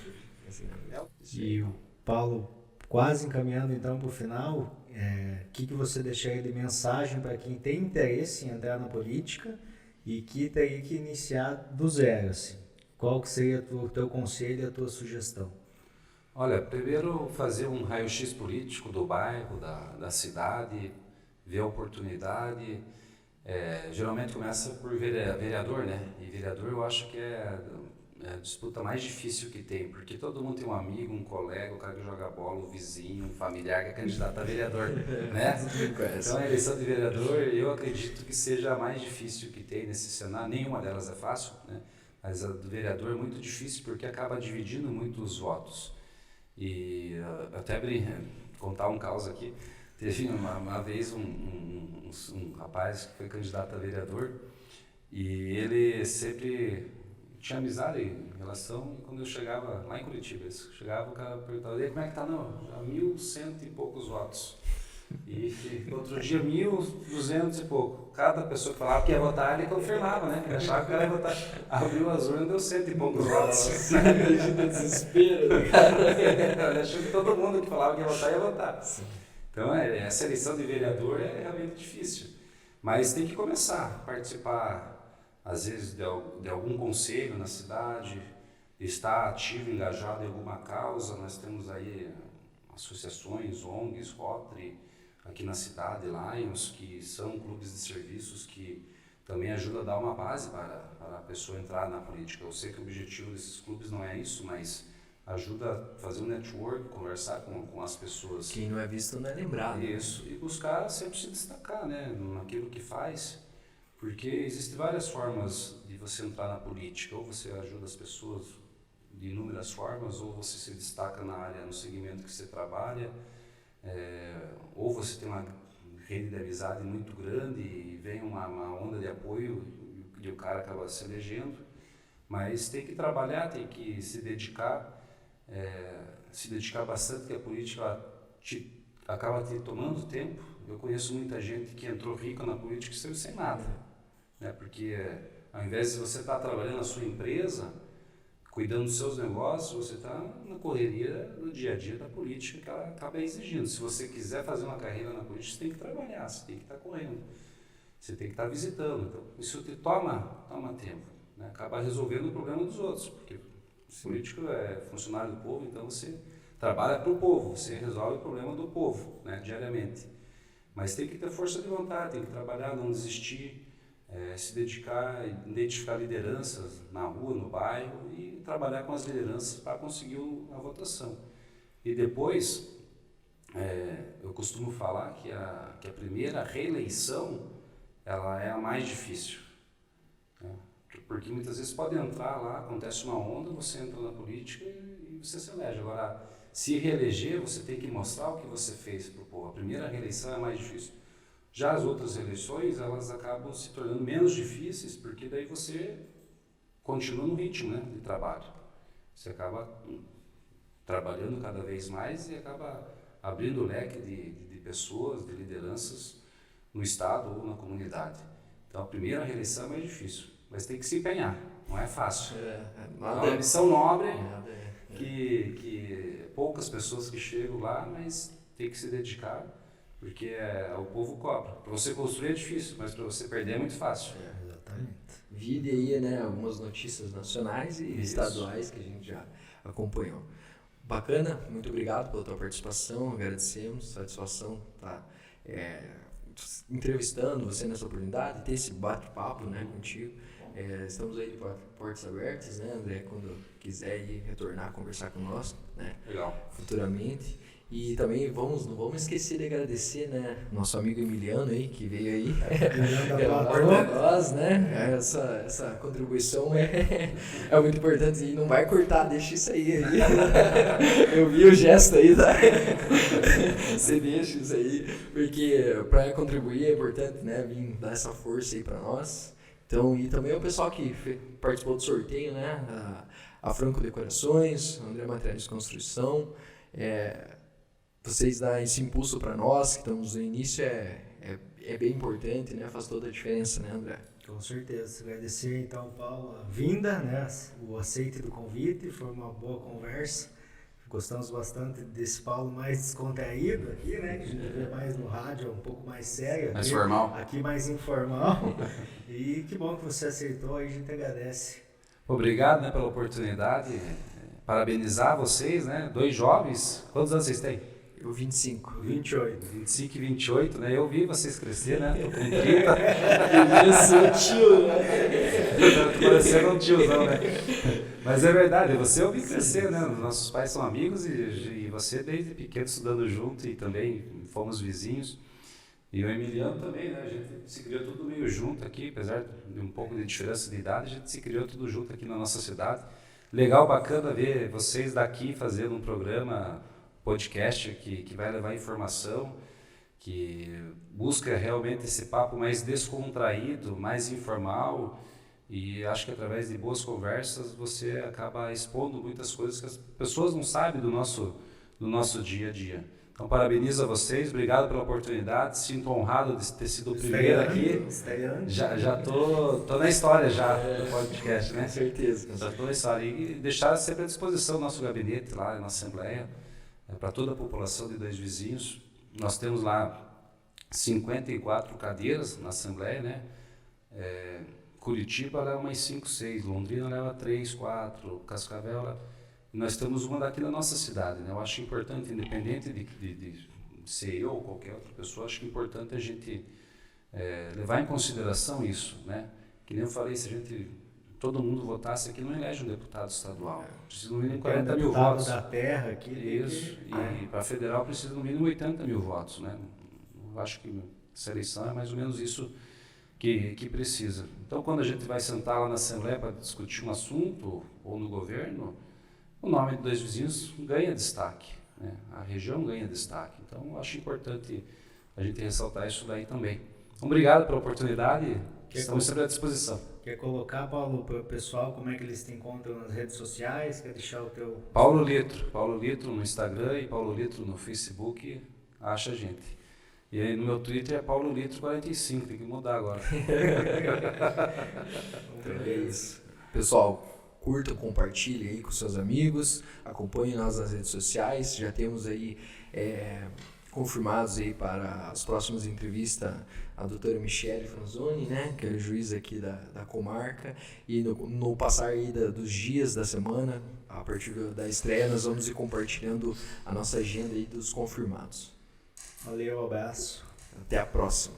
E o Paulo, quase encaminhando então para o final, o que você deixaria de mensagem para quem tem interesse em entrar na política e que teria que iniciar do zero, assim? qual que seria o teu conselho e a tua sugestão? Olha, primeiro fazer um raio-x político do bairro, da cidade, ver a oportunidade. Geralmente começa por vereador, né? E vereador eu acho que é a disputa mais difícil que tem, porque todo mundo tem um amigo, um colega, o cara que joga bola, o vizinho, um familiar que é candidato a vereador, né? Então a eleição de vereador eu acredito que seja a mais difícil que tem nesse cenário. Nenhuma delas é fácil, né? Mas a do vereador é muito difícil porque acaba dividindo muito os votos. E até contar um caso aqui, teve uma vez um rapaz que foi candidato a vereador e ele sempre tinha amizade em relação, e quando eu chegava lá em Curitiba, o cara perguntava, como é que tá? Não, já 1.100 e poucos votos. E outro dia 1.200 e pouco. Cada pessoa que falava que ia votar, ele confirmava, né? Ele achava que o cara ia votar. Abriu as urnas, deu 100 e poucos votos. Imagina o desespero do cara. Ele achou que todo mundo que falava que ia votar, ia votar. Então, essa eleição de vereador é realmente difícil. Mas tem que começar a participar, às vezes, de algum conselho na cidade, estar ativo, engajado em alguma causa. Nós temos aí associações, ONGs, Rotary, aqui na cidade, Lions, que são clubes de serviços que também ajudam a dar uma base para a pessoa entrar na política. Eu sei que o objetivo desses clubes não é isso, mas ajuda a fazer um network, conversar com as pessoas. Quem não é visto não é lembrado. Isso, e buscar sempre se destacar, né, naquilo que faz, porque existem várias formas de você entrar na política. Ou você ajuda as pessoas de inúmeras formas, ou você se destaca na área, no segmento que você trabalha, ou você tem uma rede de amizade muito grande e vem uma onda de apoio e o cara acaba se elegendo. Mas tem que trabalhar, tem que se dedicar bastante, porque a política acaba te tomando tempo. Eu conheço muita gente que entrou rica na política e saiu sem nada, né? Porque ao invés de você estar trabalhando na sua empresa, cuidando dos seus negócios, você está na correria do dia a dia da política que ela acaba exigindo. Se você quiser fazer uma carreira na política, você tem que trabalhar, você tem que estar correndo, você tem que estar visitando. Então, isso te toma tempo, né? Acaba resolvendo o problema dos outros, porque o político é funcionário do povo, então você trabalha para o povo, você resolve o problema do povo, né, diariamente. Mas tem que ter força de vontade, tem que trabalhar, não desistir, se dedicar, identificar lideranças na rua, no bairro e trabalhar com as lideranças para conseguir a votação. E depois, eu costumo falar que a primeira reeleição ela é a mais difícil, né? Porque muitas vezes pode entrar lá, acontece uma onda, você entra na política e você se elege. Agora, se reeleger, você tem que mostrar o que você fez para o povo. A primeira reeleição é mais difícil. Já as outras eleições, elas acabam se tornando menos difíceis, porque daí você continua no ritmo, né, de trabalho. Você acaba trabalhando cada vez mais e acaba abrindo o leque de pessoas, de lideranças no estado ou na comunidade. Então a primeira reeleição é mais difícil, mas tem que se empenhar, não é fácil. É uma missão nobre que poucas pessoas que chegam lá, mas tem que se dedicar, porque o povo cobra. Para você construir é difícil, mas para você perder é muito fácil. Exatamente. Vide aí, né, algumas notícias nacionais e estaduais que a gente já acompanhou. Bacana, muito obrigado pela tua participação, agradecemos, satisfação estar entrevistando você nessa oportunidade, ter esse bate-papo, né, contigo. Estamos aí de portas abertas, né, André, quando quiser ir retornar, conversar conosco, né, legal, futuramente. E também não vamos esquecer de agradecer, né, nosso amigo Emiliano aí, que veio aí para nós, né, essa contribuição é muito importante e não vai cortar, deixa isso aí. Eu vi o gesto aí, tá? Você deixa isso aí, porque para contribuir é importante, né, vir dar essa força aí para nós. Então, e também o pessoal que participou do sorteio, né, a Franco Decorações, André Materiais de Construção, vocês dão esse impulso para nós, que estamos no início, é bem importante, né? Faz toda a diferença, né, André? Com certeza. Agradecer, então, Paulo, a vinda, né? O aceite do convite, foi uma boa conversa. Gostamos bastante desse Paulo mais descontraído aqui, né? Que a gente vê mais no rádio, um pouco mais sério. Mais formal. Aqui mais informal. E que bom que você aceitou, aí a gente agradece. Obrigado, né, pela oportunidade. Parabenizar vocês, né? 2 jovens. Quantos anos vocês têm? Eu 25. 28. 25 e 28, né? Eu vi vocês crescer, né? Tô com 30. Eu sou tio, né? Tô parecendo um tiozão, né? Mas é verdade, você eu vi crescer, né? Nossos pais são amigos e você desde pequeno estudando junto e também fomos vizinhos. E o Emiliano também, né? A gente se criou tudo meio junto aqui, apesar de um pouco de diferença de idade, a gente se criou tudo junto aqui na nossa cidade. Legal, bacana ver vocês daqui fazendo um programa, podcast que vai levar informação, que busca realmente esse papo mais descontraído, mais informal, e acho que através de boas conversas você acaba expondo muitas coisas que as pessoas não sabem do nosso dia a dia. Então, parabenizo a vocês, obrigado pela oportunidade, sinto honrado de ter sido o primeiro aqui. Já tô na história já do podcast, né? Com certeza. Já estou na história. E deixar sempre à disposição o nosso gabinete lá na Assembleia, para toda a população de Dois Vizinhos. Nós temos lá 54 cadeiras na Assembleia, né? Curitiba leva umas 5, 6, Londrina leva 3, 4, Cascavel nós temos uma daqui na nossa cidade, né? Eu acho importante, independente de ser eu ou qualquer outra pessoa, acho que é importante a gente levar em consideração isso, né? Que nem eu falei, se todo mundo votasse aqui, não elege um deputado estadual. Precisa no mínimo 40 mil votos. Da terra aqui. Isso, e para federal precisa no mínimo 80 mil votos, né? Eu acho que essa eleição é mais ou menos isso que precisa. Então, quando a gente vai sentar lá na Assembleia para discutir um assunto, ou no governo, o nome de Dois Vizinhos ganha destaque, né? A região ganha destaque. Então, eu acho importante a gente ressaltar isso daí também. Então, obrigado pela oportunidade, estamos sempre à disposição. Quer colocar, Paulo, para o pessoal, como é que eles te encontram nas redes sociais? Quer deixar o teu... Paulo Litro no Instagram e Paulo Litro no Facebook, acha a gente. E aí no meu Twitter é Paulo Litro 45, tem que mudar agora. Então é isso. Pessoal, curta, compartilhe aí com seus amigos, acompanhe nós nas redes sociais, já temos aí confirmados aí para as próximas entrevistas a doutora Michele Franzoni, né, que é juiz aqui da comarca, e no passar aí dos dias da semana, a partir da estreia, nós vamos ir compartilhando a nossa agenda aí dos confirmados. Valeu, abraço. Até a próxima.